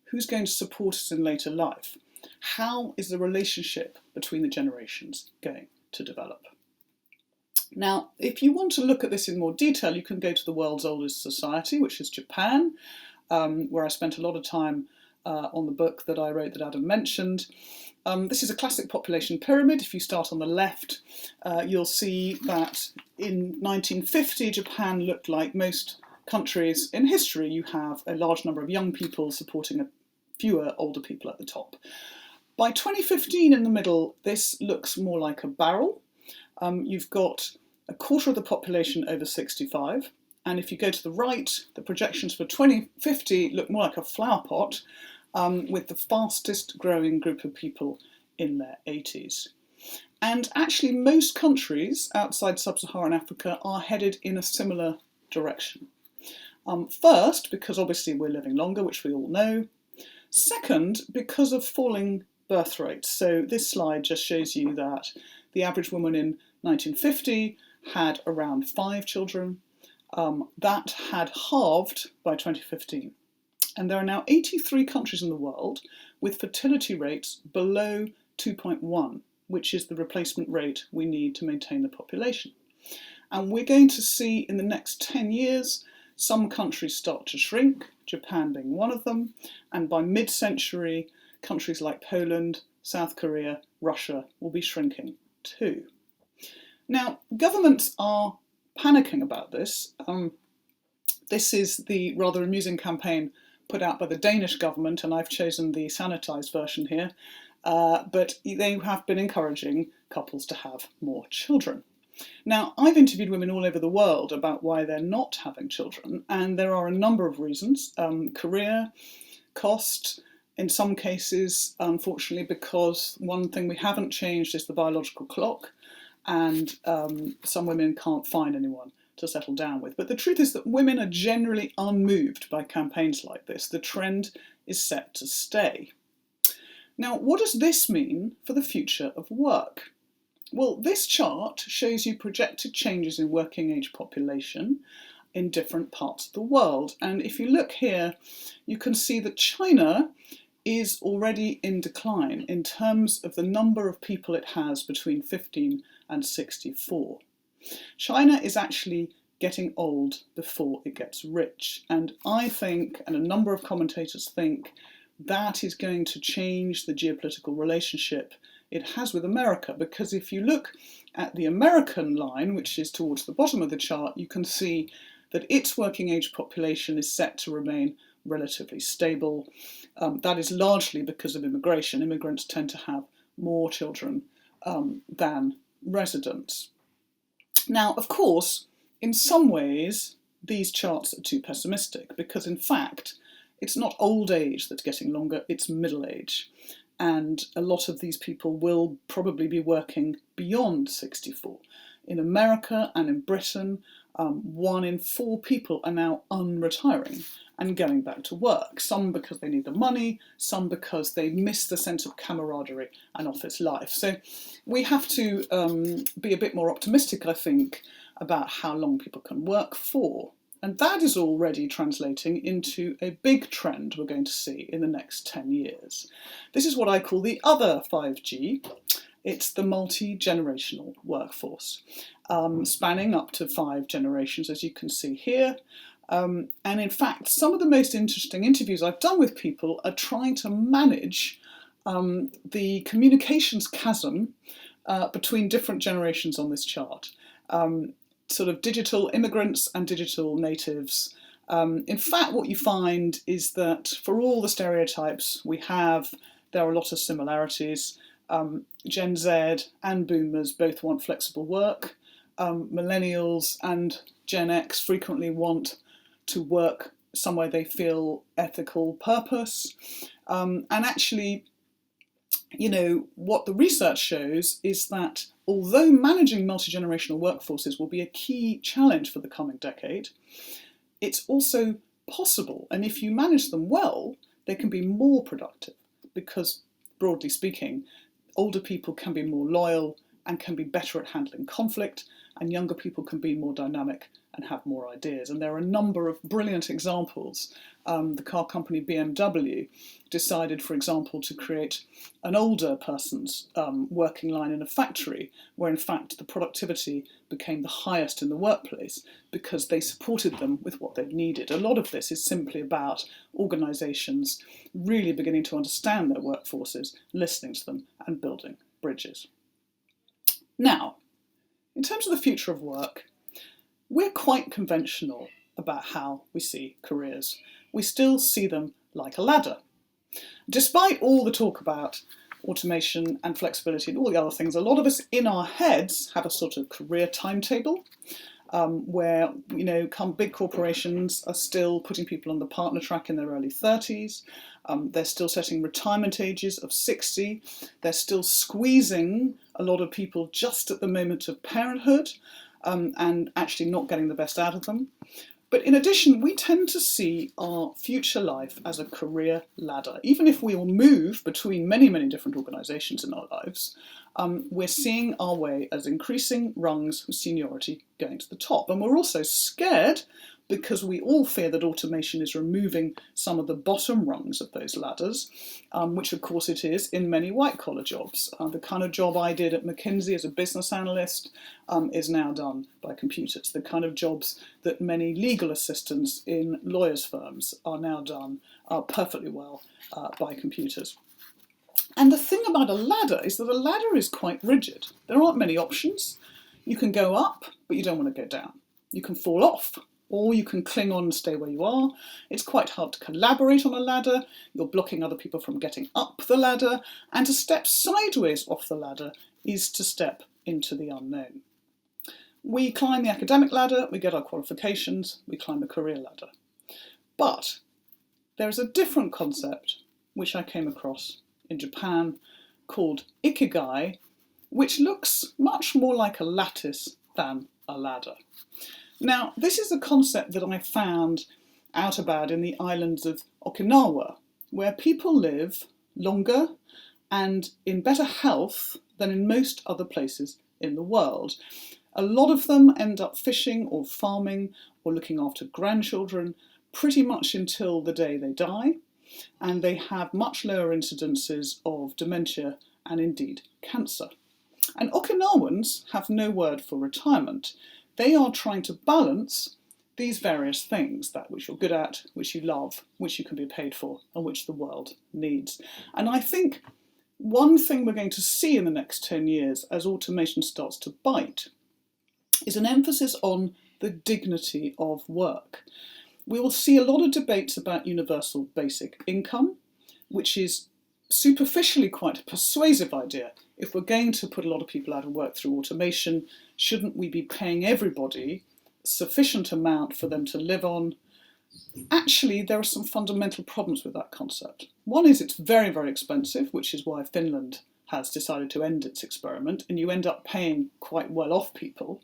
who's going to support us in later life? How is the relationship between the generations going to develop? Now, if you want to look at this in more detail, you can go to the world's oldest society, which is Japan, where I spent a lot of time on the book that I wrote that Adam mentioned. This is a classic population pyramid. If you start on the left, you'll see that in 1950, Japan looked like most countries in history. You have a large number of young people supporting fewer older people at the top. By 2015 in the middle, this looks more like a barrel. You've got a quarter of the population over 65. And if you go to the right, the projections for 2050 look more like a flower pot with the fastest growing group of people in their 80s. And actually most countries outside sub-Saharan Africa are headed in a similar direction. First, because obviously we're living longer, which we all know. Second, because of falling birth rates. So this slide just shows you that the average woman in 1950 had around 5 children. That had halved by 2015. And there are now 83 countries in the world with fertility rates below 2.1, which is the replacement rate we need to maintain the population. And we're going to see in the next 10 years some countries start to shrink, Japan being one of them, and by mid-century, countries like Poland, South Korea, Russia will be shrinking too. Now, governments are panicking about this. This is the rather amusing campaign put out by the Danish government, and I've chosen the sanitised version here, but they have been encouraging couples to have more children. Now, I've interviewed women all over the world about why they're not having children, and there are a number of reasons. Career, cost, in some cases, unfortunately, because one thing we haven't changed is the biological clock, and some women can't find anyone to settle down with. But the truth is that women are generally unmoved by campaigns like this. The trend is set to stay. Now, what does this mean for the future of work? Well, this chart shows you projected changes in working age population in different parts of the world. And if you look here, you can see that China is already in decline in terms of the number of people it has between 15 and 64. China is actually getting old before it gets rich. And I think, and a number of commentators think, that is going to change the geopolitical relationship it has with America, because if you look at the American line, which is towards the bottom of the chart, you can see that its working age population is set to remain relatively stable. That is largely because of immigration. Immigrants tend to have more children than residents. Now, of course, in some ways, these charts are too pessimistic, because in fact, it's not old age that's getting longer, it's middle age. And a lot of these people will probably be working beyond 64. In America and in Britain, 1 in 4 people are now unretiring and going back to work. Some because they need the money, some because they miss the sense of camaraderie and office life. So we have to be a bit more optimistic, I think, about how long people can work for. And that is already translating into a big trend we're going to see in the next 10 years. This is what I call the other 5G. It's the multi-generational workforce, spanning up to 5 generations, as you can see here. And in fact, some of the most interesting interviews I've done with people are trying to manage the communications chasm between different generations on this chart. Sort of digital immigrants and digital natives. In fact, what you find is that for all the stereotypes we have, there are a lot of similarities. Gen Z and boomers both want flexible work. Millennials and Gen X frequently want to work somewhere they feel ethical purpose. And actually, you know, what the research shows is that although managing multi-generational workforces will be a key challenge for the coming decade, it's also possible. And if you manage them well, they can be more productive because, broadly speaking, older people can be more loyal and can be better at handling conflict, and younger people can be more dynamic and have more ideas. And there are a number of brilliant examples. The car company BMW decided, for example, to create an older person's working line in a factory, where in fact the productivity became the highest in the workplace because they supported them with what they needed. A lot of this is simply about organisations really beginning to understand their workforces, listening to them and building bridges. Now, in terms of the future of work, we're quite conventional about how we see careers. We still see them like a ladder. Despite all the talk about automation and flexibility and all the other things, a lot of us in our heads have a sort of career timetable where, you know, big corporations are still putting people on the partner track in their early 30s. They're still setting retirement ages of 60. They're still squeezing a lot of people just at the moment of parenthood and actually not getting the best out of them. But in addition, we tend to see our future life as a career ladder. Even if we will move between many, many different organisations in our lives, we're seeing our way as increasing rungs of seniority going to the top. And we're also scared because we all fear that automation is removing some of the bottom rungs of those ladders, which of course it is in many white-collar jobs. The kind of job I did at McKinsey as a business analyst is now done by computers. The kind of jobs that many legal assistants in lawyers' firms are now done perfectly well by computers. And the thing about a ladder is that a ladder is quite rigid. There aren't many options. You can go up, but you don't want to go down. You can fall off, or you can cling on and stay where you are. It's quite hard to collaborate on a ladder. You're blocking other people from getting up the ladder. And to step sideways off the ladder is to step into the unknown. We climb the academic ladder, we get our qualifications, we climb the career ladder. But there is a different concept which I came across in Japan called ikigai, which looks much more like a lattice than a ladder. Now, this is a concept that I found out about in the islands of Okinawa, where people live longer and in better health than in most other places in the world. A lot of them end up fishing or farming or looking after grandchildren pretty much until the day they die, and they have much lower incidences of dementia and indeed cancer. And Okinawans have no word for retirement. They are trying to balance these various things, that which you're good at, which you love, which you can be paid for, and which the world needs. And I think one thing we're going to see in the next 10 years as automation starts to bite is an emphasis on the dignity of work. We will see a lot of debates about universal basic income, which is superficially quite a persuasive idea. If we're going to put a lot of people out of work through automation, shouldn't we be paying everybody sufficient amount for them to live on? Actually, there are some fundamental problems with that concept. One is it's very, very expensive, which is why Finland has decided to end its experiment, and you end up paying quite well off people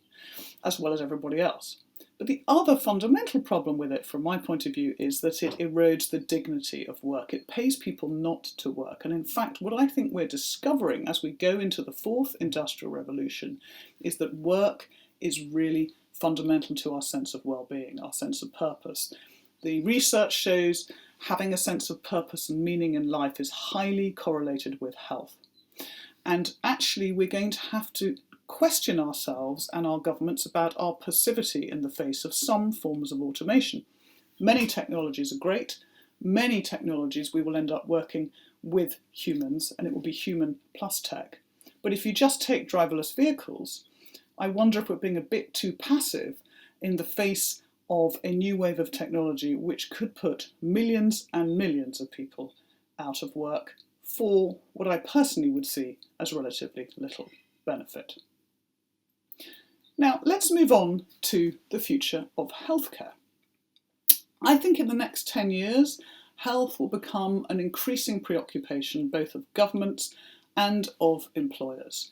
as well as everybody else. But the other fundamental problem with it, from my point of view, is that it erodes the dignity of work. It pays people not to work. And in fact, what I think we're discovering as we go into the fourth industrial revolution is that work is really fundamental to our sense of well-being, our sense of purpose. The research shows having a sense of purpose and meaning in life is highly correlated with health. And actually, we're going to have to question ourselves and our governments about our passivity in the face of some forms of automation. Many technologies are great. Many technologies we will end up working with humans, and it will be human plus tech. But if you just take driverless vehicles, I wonder if we're being a bit too passive in the face of a new wave of technology which could put millions and millions of people out of work for what I personally would see as relatively little benefit. Now, let's move on to the future of healthcare. I think in the next 10 years, health will become an increasing preoccupation both of governments and of employers.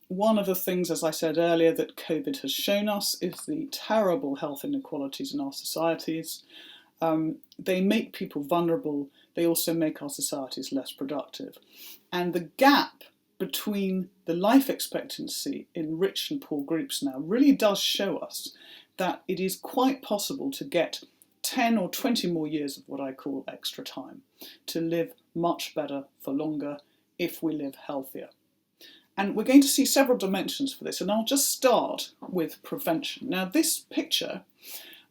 One of the things, as I said earlier, that COVID has shown us is the terrible health inequalities in our societies. They make people vulnerable. They also make our societies less productive. And the gap between the life expectancy in rich and poor groups now really does show us that it is quite possible to get 10 or 20 more years of what I call extra time, to live much better for longer if we live healthier. And we're going to see several dimensions for this, and I'll just start with prevention. Now, this picture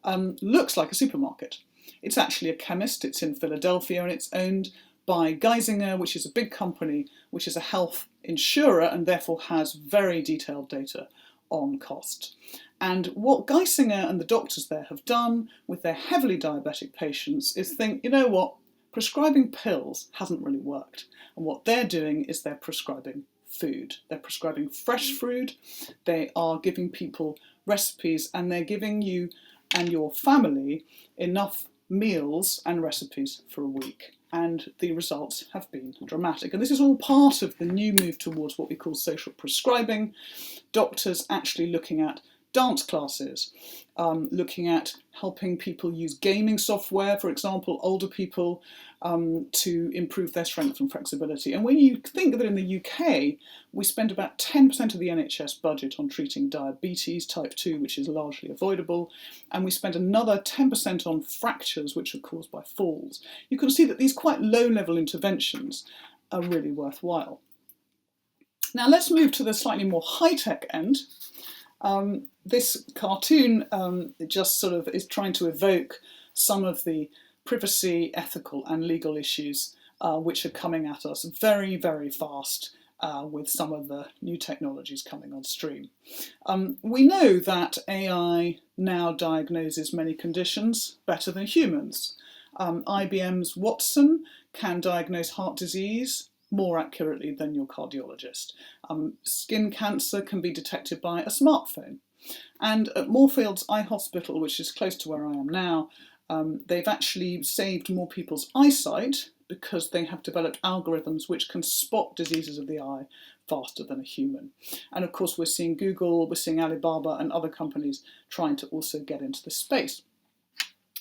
looks like a supermarket. It's actually a chemist. It's in Philadelphia, and it's owned by Geisinger, which is a big company, which is a health insurer and therefore has very detailed data on cost. And what Geisinger and the doctors there have done with their heavily diabetic patients is think, you know what, prescribing pills hasn't really worked. And what they're doing is they're prescribing food. They're prescribing fresh food. They are giving people recipes, and they're giving you and your family enough meals and recipes for a week. And the results have been dramatic. And this is all part of the new move towards what we call social prescribing. Doctors actually looking at dance classes, looking at helping people use gaming software, for example, older people, to improve their strength and flexibility. And when you think that in the UK, we spend about 10% of the NHS budget on treating diabetes type 2, which is largely avoidable, and we spend another 10% on fractures, which are caused by falls, you can see that these quite low-level interventions are really worthwhile. Now let's move to the slightly more high-tech end. This cartoon just sort of is trying to evoke some of the privacy, ethical and legal issues which are coming at us very, very fast with some of the new technologies coming on stream. We know that AI now diagnoses many conditions better than humans. IBM's Watson can diagnose heart disease more accurately than your cardiologist. Skin cancer can be detected by a smartphone. And at Moorfields Eye Hospital, which is close to where I am now, they've actually saved more people's eyesight because they have developed algorithms which can spot diseases of the eye faster than a human. And of course, we're seeing Google, we're seeing Alibaba and other companies trying to also get into this space.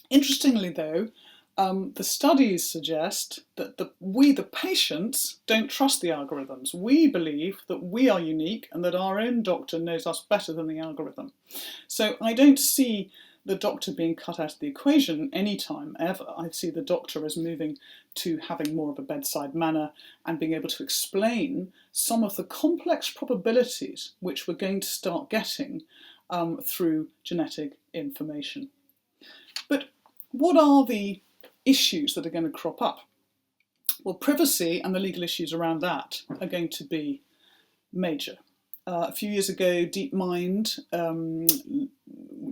Interestingly, though, the studies suggest that we, the patients, don't trust the algorithms. We believe that we are unique and that our own doctor knows us better than the algorithm. So I don't see the doctor being cut out of the equation anytime ever. I see the doctor as moving to having more of a bedside manner and being able to explain some of the complex probabilities which we're going to start getting through genetic information. But what are the issues that are going to crop up? Well, privacy and the legal issues around that are going to be major. A few years ago, DeepMind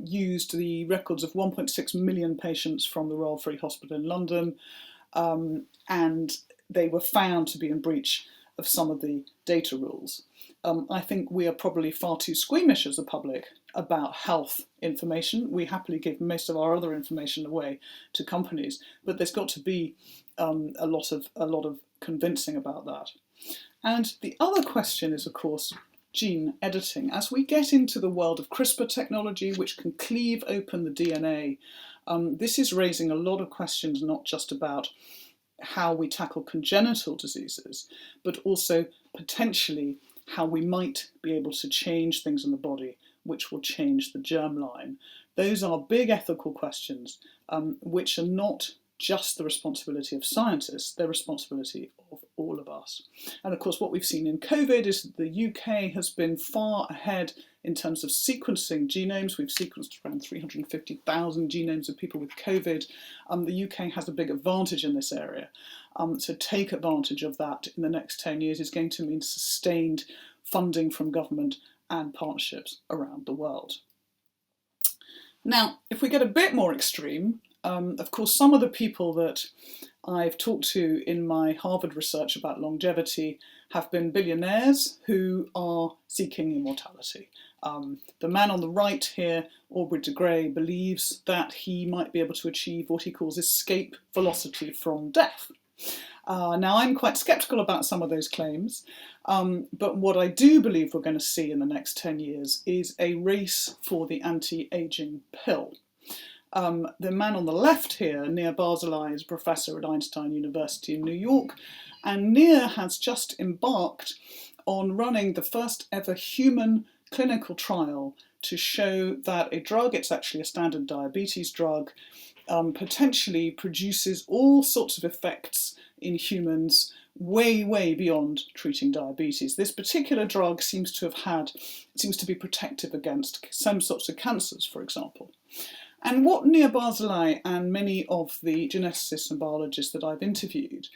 used the records of 1.6 million patients from the Royal Free Hospital in London, and they were found to be in breach of some of the data rules. I think we are probably far too squeamish as a public about health information. We happily give most of our other information away to companies, but there's got to be a lot of convincing about that. And the other question is, of course, gene editing. As we get into the world of CRISPR technology, which can cleave open the DNA, this is raising a lot of questions, not just about how we tackle congenital diseases, but also potentially how we might be able to change things in the body which will change the germline. Those are big ethical questions which are not just the responsibility of scientists, they're responsibility of all of us. And of course, what we've seen in COVID is that the UK has been far ahead in terms of sequencing genomes. We've sequenced around 350,000 genomes of people with COVID. The UK has a big advantage in this area. So take advantage of that in the next 10 years is going to mean sustained funding from government and partnerships around the world. Now, if we get a bit more extreme, of course, some of the people that I've talked to in my Harvard research about longevity have been billionaires who are seeking immortality. The man on the right here, Aubrey de Grey, believes that he might be able to achieve what he calls escape velocity from death. Now, I'm quite sceptical about some of those claims, but what I do believe we're going to see in the next 10 years is a race for the anti-aging pill. The man on the left here, Nir Barzilai, is a professor at Einstein University in New York, and Nir has just embarked on running the first ever human clinical trial to show that a drug, it's actually a standard diabetes drug, potentially produces all sorts of effects in humans way beyond treating diabetes. This particular drug seems to be protective against some sorts of cancers, for example. And what Nir Barzilai and many of the geneticists and biologists that I've interviewed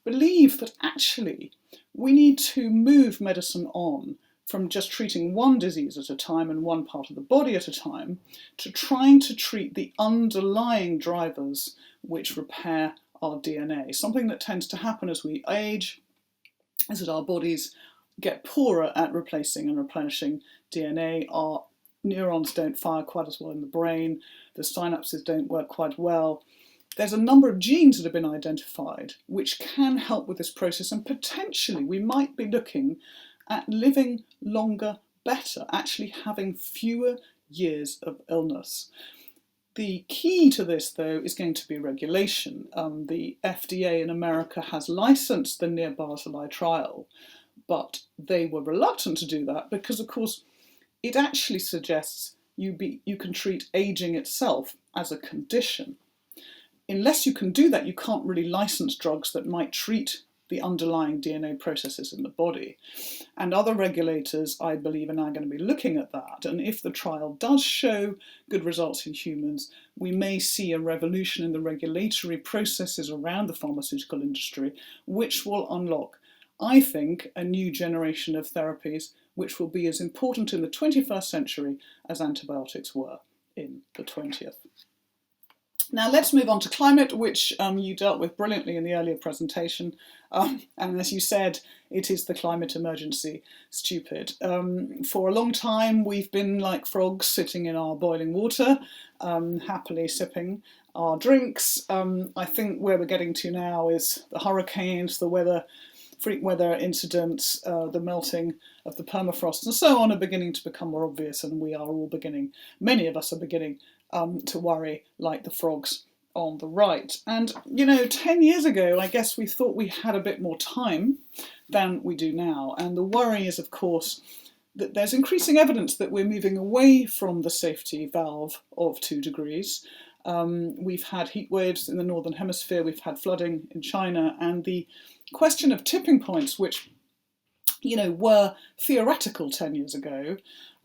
believe that actually we need to move medicine on from just treating one disease at a time and one part of the body at a time to trying to treat the underlying drivers which repair our DNA. Something that tends to happen as we age is that our bodies get poorer at replacing and replenishing DNA. Our neurons don't fire quite as well in the brain, the synapses don't work quite well. There's a number of genes that have been identified which can help with this process, and potentially we might be looking at living longer, better, actually having fewer years of illness. The key to this, though, is going to be regulation. The FDA in America has licensed the Nir Barzilai trial, but they were reluctant to do that because, of course, it actually suggests you can treat aging itself as a condition. Unless you can do that, you can't really license drugs that might treat the underlying DNA processes in the body. And other regulators, I believe, are now going to be looking at that. And if the trial does show good results in humans, we may see a revolution in the regulatory processes around the pharmaceutical industry, which will unlock, I think, a new generation of therapies which will be as important in the 21st century as antibiotics were in the 20th. Now let's move on to climate, which you dealt with brilliantly in the earlier presentation. And as you said, it is the climate emergency, stupid. For a long time, we've been like frogs sitting in our boiling water, happily sipping our drinks. I think where we're getting to now is the hurricanes, the freak weather incidents, the melting of the permafrost and so on are beginning to become more obvious, and we are all beginning, many of us are beginning to worry like the frogs on the right. And, 10 years ago, I guess we thought we had a bit more time than we do now. And the worry is, of course, that there's increasing evidence that we're moving away from the safety valve of 2 degrees. We've had heat waves in the Northern Hemisphere, we've had flooding in China, and the question of tipping points, which, were theoretical 10 years ago,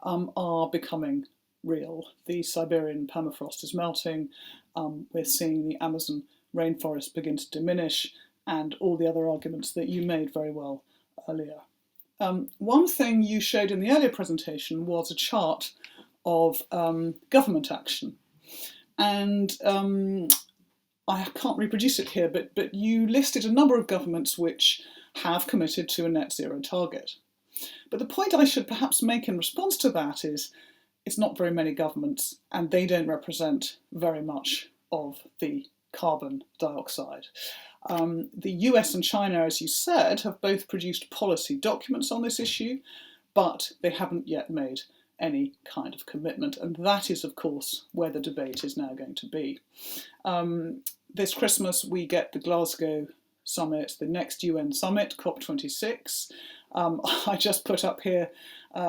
are becoming real. The Siberian permafrost is melting, we're seeing the Amazon rainforest begin to diminish, and all the other arguments that you made very well earlier. One thing you showed in the earlier presentation was a chart of government action. And I can't reproduce it here, but you listed a number of governments which have committed to a net zero target. But the point I should perhaps make in response to that is it's not very many governments, and they don't represent very much of the carbon dioxide. The US and China, as you said, have both produced policy documents on this issue, but they haven't yet made any kind of commitment. And that is, of course, where the debate is now going to be. This Christmas, we get the Glasgow summit, the next UN summit, COP26. I just put up here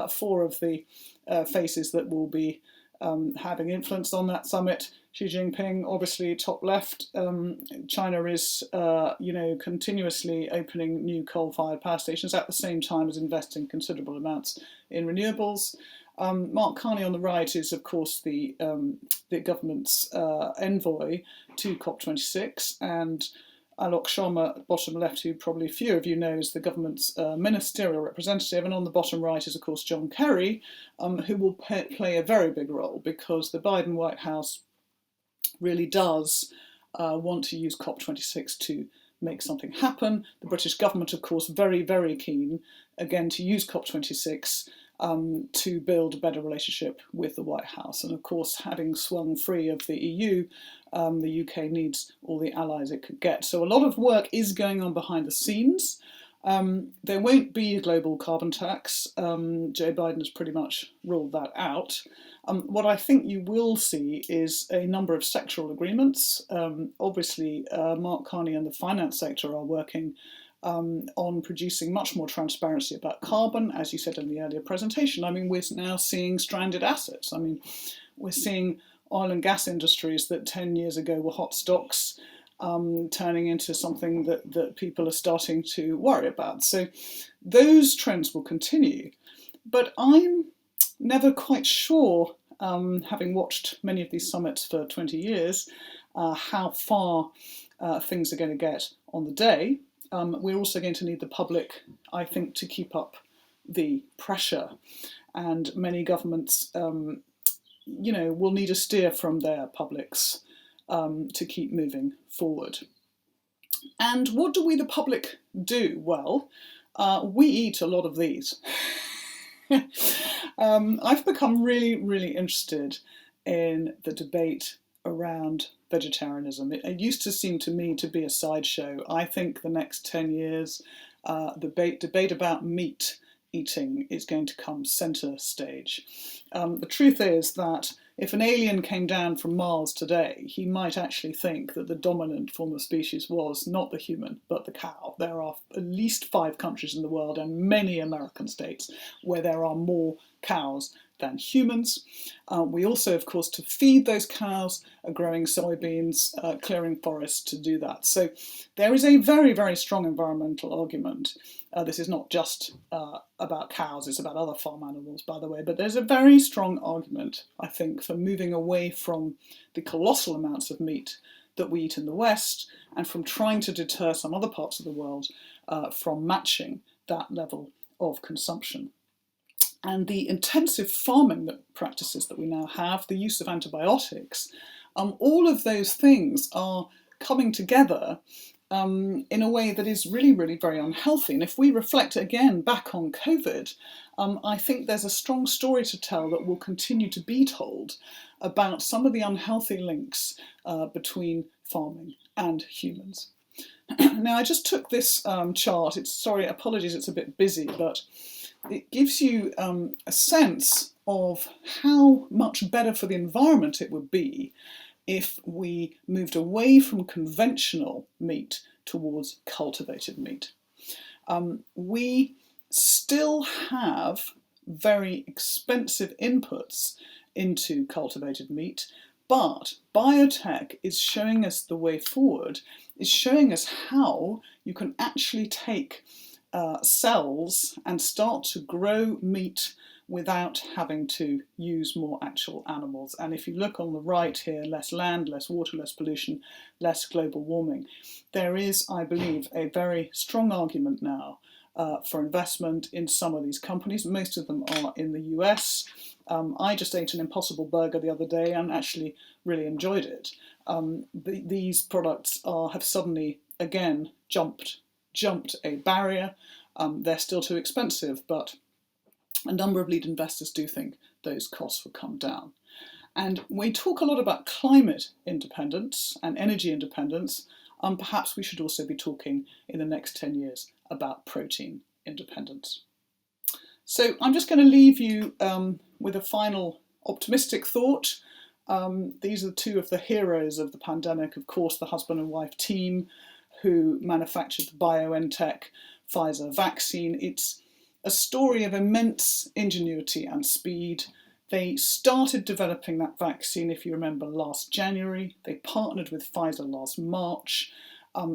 4 of the faces that will be having influence on that summit. Xi Jinping, obviously top left. China is, continuously opening new coal-fired power stations at the same time as investing considerable amounts in renewables. Mark Carney on the right is, of course, the government's envoy to COP26, and Alok Sharma, bottom left, who probably few of you know, is the government's ministerial representative, and on the bottom right is, of course, John Kerry, who will play a very big role, because the Biden White House really does want to use COP26 to make something happen. The British government, of course, very, very keen, again, to use COP26 to build a better relationship with the White House. And of course, having swung free of the EU, the UK needs all the allies it could get. So a lot of work is going on behind the scenes. There won't be a global carbon tax. Joe Biden has pretty much ruled that out. What I think you will see is a number of sectoral agreements. Obviously, Mark Carney and the finance sector are working on producing much more transparency about carbon, as you said in the earlier presentation. I mean, we're now seeing stranded assets. I mean, we're seeing oil and gas industries that 10 years ago were hot stocks turning into something that people are starting to worry about. So those trends will continue. But I'm never quite sure, having watched many of these summits for 20 years, how far things are going to get on the day. We're also going to need the public, I think, to keep up the pressure. And many governments, will need a steer from their publics to keep moving forward. And what do we, the public, do? Well, we eat a lot of these. I've become really, really interested in the debate around vegetarianism. It used to seem to me to be a sideshow. I think the next 10 years, the debate about meat eating is going to come centre stage. The truth is that if an alien came down from Mars today, he might actually think that the dominant form of species was not the human, but the cow. There are at least 5 countries in the world and many American states where there are more cows than humans. We also, of course, to feed those cows, are growing soybeans, clearing forests to do that. So there is a very, very strong environmental argument. This is not just about cows, it's about other farm animals, by the way, but there's a very strong argument, I think, for moving away from the colossal amounts of meat that we eat in the West and from trying to deter some other parts of the world from matching that level of consumption. And the intensive farming practices that we now have, the use of antibiotics, All of those things are coming together in a way that is really, really very unhealthy. And if we reflect again back on COVID, I think there's a strong story to tell that will continue to be told about some of the unhealthy links between farming and humans. Now, I just took this chart. Apologies, it's a bit busy, but it gives you a sense of how much better for the environment it would be if we moved away from conventional meat towards cultivated meat. We still have very expensive inputs into cultivated meat, but biotech is showing us the way forward, is showing us how you can actually take cells and start to grow meat without having to use more actual animals. And if you look on the right here, less land, less water, less pollution, less global warming. There is, I believe, a very strong argument now for investment in some of these companies. Most of them are in the US. I just ate an Impossible Burger the other day and actually really enjoyed it. These products have suddenly, again, jumped a barrier. They're still too expensive, but a number of lead investors do think those costs will come down. And we talk a lot about climate independence and energy independence. Perhaps we should also be talking in the next 10 years about protein independence. So I'm just going to leave you with a final optimistic thought. These are two of the heroes of the pandemic, of course, the husband and wife team who manufactured the BioNTech Pfizer vaccine. It's a story of immense ingenuity and speed. They started developing that vaccine, if you remember, last January. They partnered with Pfizer last March.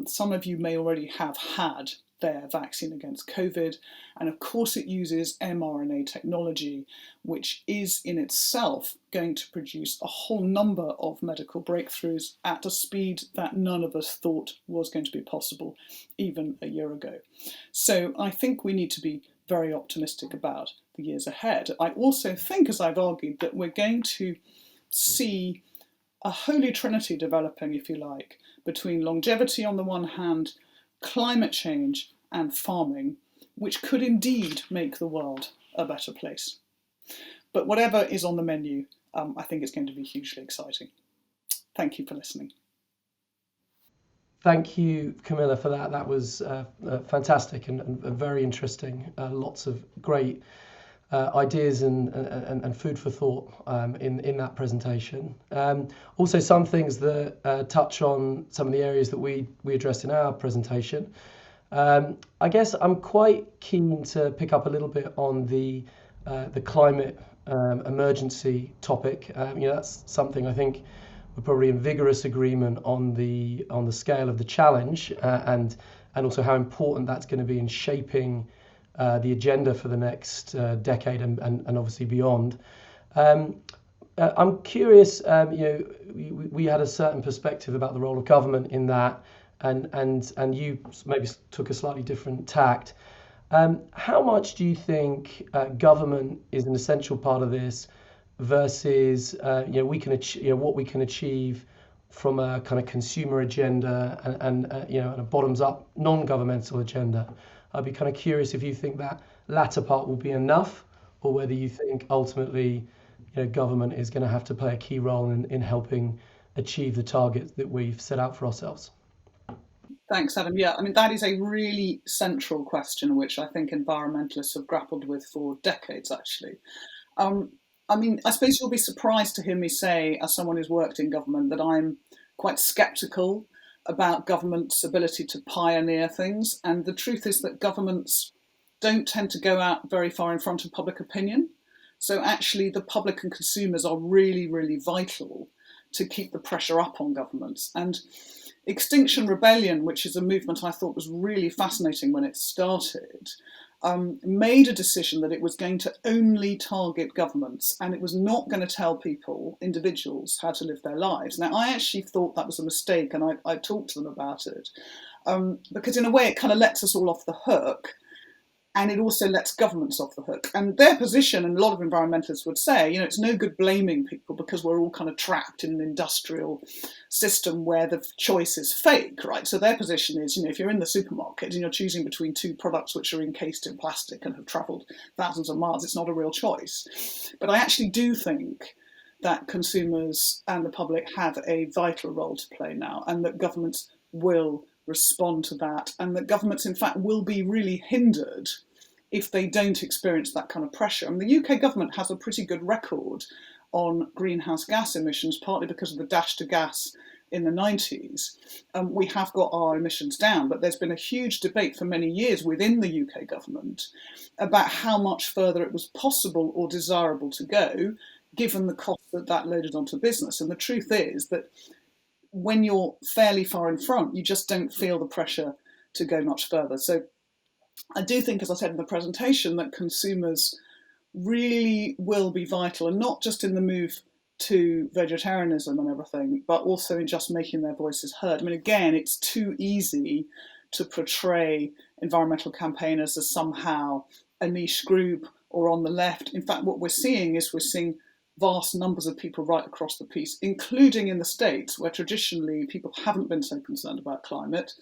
Some of you may already have had their vaccine against COVID. And of course it uses mRNA technology, which is in itself going to produce a whole number of medical breakthroughs at a speed that none of us thought was going to be possible even a year ago. So I think we need to be very optimistic about the years ahead. I also think, as I've argued, that we're going to see a holy trinity developing, if you like, between longevity on the one hand, climate change and farming, which could indeed make the world a better place. But whatever is on the menu, I think it's going to be hugely exciting. Thank you for listening. Thank you, Camilla, for that. That was fantastic and very interesting. Lots of great ideas and food for thought in that presentation. Also, some things that touch on some of the areas that we addressed in our presentation. I guess I'm quite keen to pick up a little bit on the climate emergency topic. That's something I think we're probably in vigorous agreement on the scale of the challenge and also how important that's going to be in shaping the agenda for the next decade and obviously beyond. I'm curious. We had a certain perspective about the role of government in that, and you maybe took a slightly different tact. How much do you think government is an essential part of this versus we can what we can achieve from a kind of consumer agenda and a bottoms-up non-governmental agenda? I'd be kind of curious if you think that latter part will be enough, or whether you think ultimately government is going to have to play a key role in helping achieve the targets that we've set out for ourselves. Thanks, Adam. Yeah, I mean, that is a really central question, which I think environmentalists have grappled with for decades, actually. I suppose you'll be surprised to hear me say, as someone who's worked in government, that I'm quite sceptical about government's ability to pioneer things. And the truth is that governments don't tend to go out very far in front of public opinion. So actually, the public and consumers are really, really vital to keep the pressure up on governments. And Extinction Rebellion, which is a movement I thought was really fascinating when it started, made a decision that it was going to only target governments and it was not going to tell people, individuals, how to live their lives. Now, I actually thought that was a mistake, and I talked to them about it, because in a way it kind of lets us all off the hook. And it also lets governments off the hook. And their position, and a lot of environmentalists would say, it's no good blaming people because we're all kind of trapped in an industrial system where the choice is fake, right? So their position is, if you're in the supermarket and you're choosing between two products which are encased in plastic and have travelled thousands of miles, it's not a real choice. But I actually do think that consumers and the public have a vital role to play now, and that governments will respond to that, and that governments, in fact, will be really hindered if they don't experience that kind of pressure. And the UK government has a pretty good record on greenhouse gas emissions, partly because of the dash to gas in the 90s. We have got our emissions down, but there's been a huge debate for many years within the UK government about how much further it was possible or desirable to go, given the cost that loaded onto business. And the truth is that when you're fairly far in front, you just don't feel the pressure to go much further. So I do think, as I said in the presentation, that consumers really will be vital, and not just in the move to vegetarianism and everything, but also in just making their voices heard. I mean, again, it's too easy to portray environmental campaigners as somehow a niche group or on the left. In fact, what we're seeing vast numbers of people right across the piece, including in the States, where traditionally people haven't been so concerned about climate,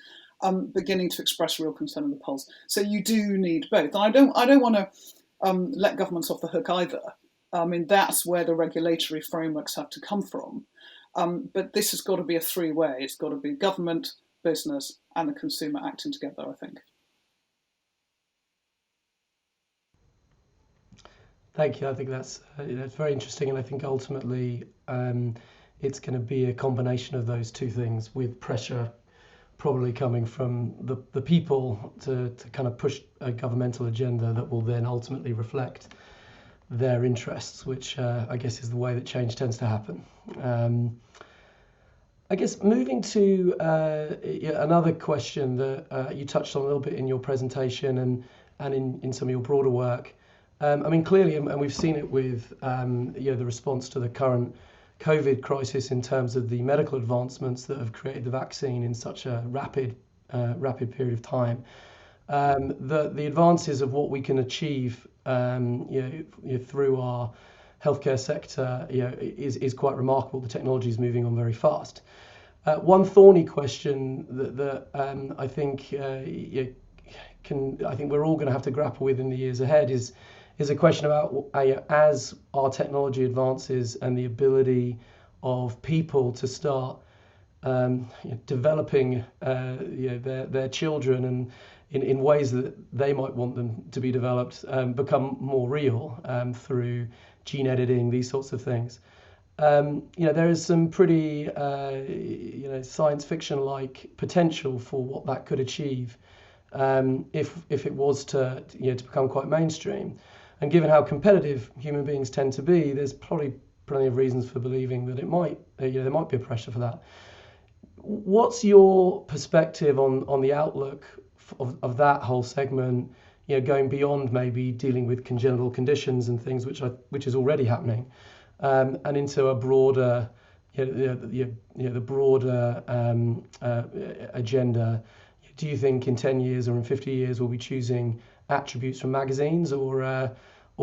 beginning to express real concern in the polls. So you do need both. And I don't want to let governments off the hook either. I mean, that's where the regulatory frameworks have to come from. But this has got to be a three-way. It's got to be government, business, and the consumer acting together, I think. Thank you. I think that's very interesting, and I think ultimately it's going to be a combination of those two things, with pressure probably coming from the people to kind of push a governmental agenda that will then ultimately reflect their interests, which I guess is the way that change tends to happen. I guess moving to another question that you touched on a little bit in your presentation and in some of your broader work. I mean, clearly, and we've seen it with the response to the current COVID crisis in terms of the medical advancements that have created the vaccine in such a rapid period of time. The advances of what we can achieve through our healthcare sector is quite remarkable. The technology is moving on very fast. One thorny question that I think we're all going to have to grapple with in the years ahead is a question about as our technology advances and the ability of people to start developing their children and in ways that they might want them to be developed become more real through gene editing, these sorts of things. There is some pretty science fiction like potential for what that could achieve if it was to become quite mainstream. And given how competitive human beings tend to be, there's probably plenty of reasons for believing that it might there might be a pressure for that. What's your perspective on the outlook of that whole segment, going beyond maybe dealing with congenital conditions and things which is already happening, and into a broader the broader agenda? Do you think in 10 years or in 50 years we'll be choosing attributes from magazines, or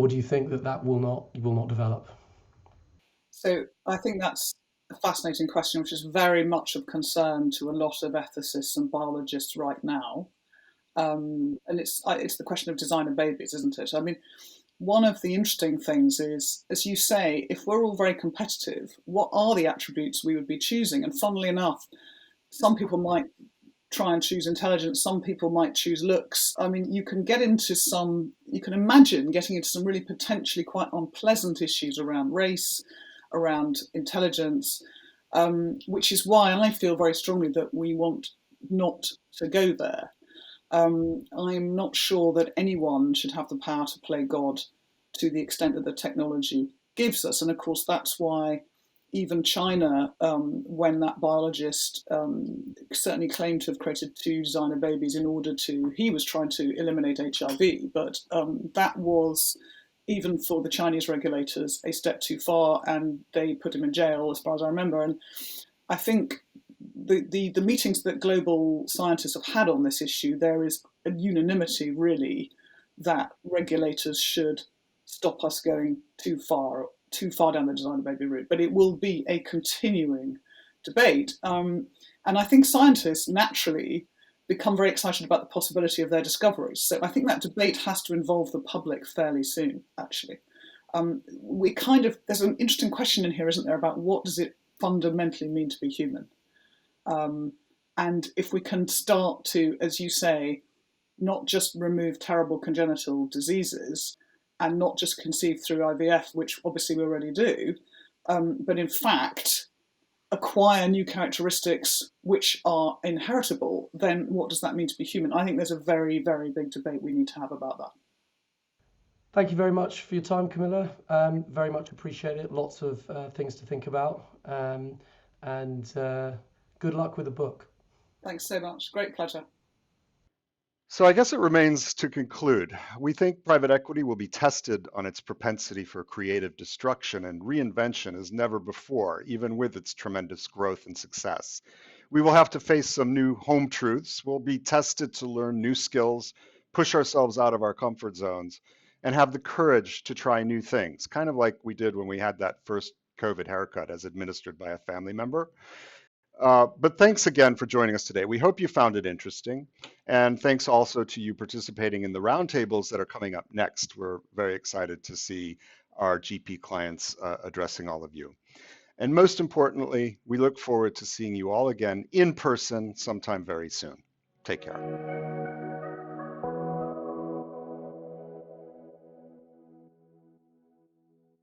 do you think that will not develop? So I think that's a fascinating question, which is very much of concern to a lot of ethicists and biologists right now. And it's the question of designer babies, isn't it? I mean, one of the interesting things is, as you say, if we're all very competitive, what are the attributes we would be choosing? And funnily enough, some people might try and choose intelligence, some people might choose looks. I mean, you can imagine getting into some really potentially quite unpleasant issues around race, around intelligence, which is why I feel very strongly that we want not to go there. I'm not sure that anyone should have the power to play God to the extent that the technology gives us. And of course, that's why even China, when that biologist certainly claimed to have created 2 designer babies he was trying to eliminate HIV, but that was, even for the Chinese regulators, a step too far, and they put him in jail, as far as I remember. And I think the meetings that global scientists have had on this issue, there is a unanimity, really, that regulators should stop us going too far down the design a baby route. But it will be a continuing debate. And I think scientists naturally become very excited about the possibility of their discoveries. So I think that debate has to involve the public fairly soon, actually. There's an interesting question in here, isn't there, about what does it fundamentally mean to be human? And if we can start to, as you say, not just remove terrible congenital diseases and not just conceive through IVF, which obviously we already do, but in fact acquire new characteristics which are inheritable, then what does that mean to be human? I think there's a very, very big debate we need to have about that. Thank you very much for your time, Camilla. Very much appreciate it. Lots of things to think about. And good luck with the book. Thanks so much. Great pleasure. So I guess it remains to conclude. We think private equity will be tested on its propensity for creative destruction and reinvention as never before, even with its tremendous growth and success. We will have to face some new home truths. We'll be tested to learn new skills, push ourselves out of our comfort zones, and have the courage to try new things, kind of like we did when we had that first COVID haircut as administered by a family member. But thanks again for joining us today. We hope you found it interesting. And thanks also to you participating in the roundtables that are coming up next. We're very excited to see our GP clients addressing all of you. And most importantly, we look forward to seeing you all again in person sometime very soon. Take care.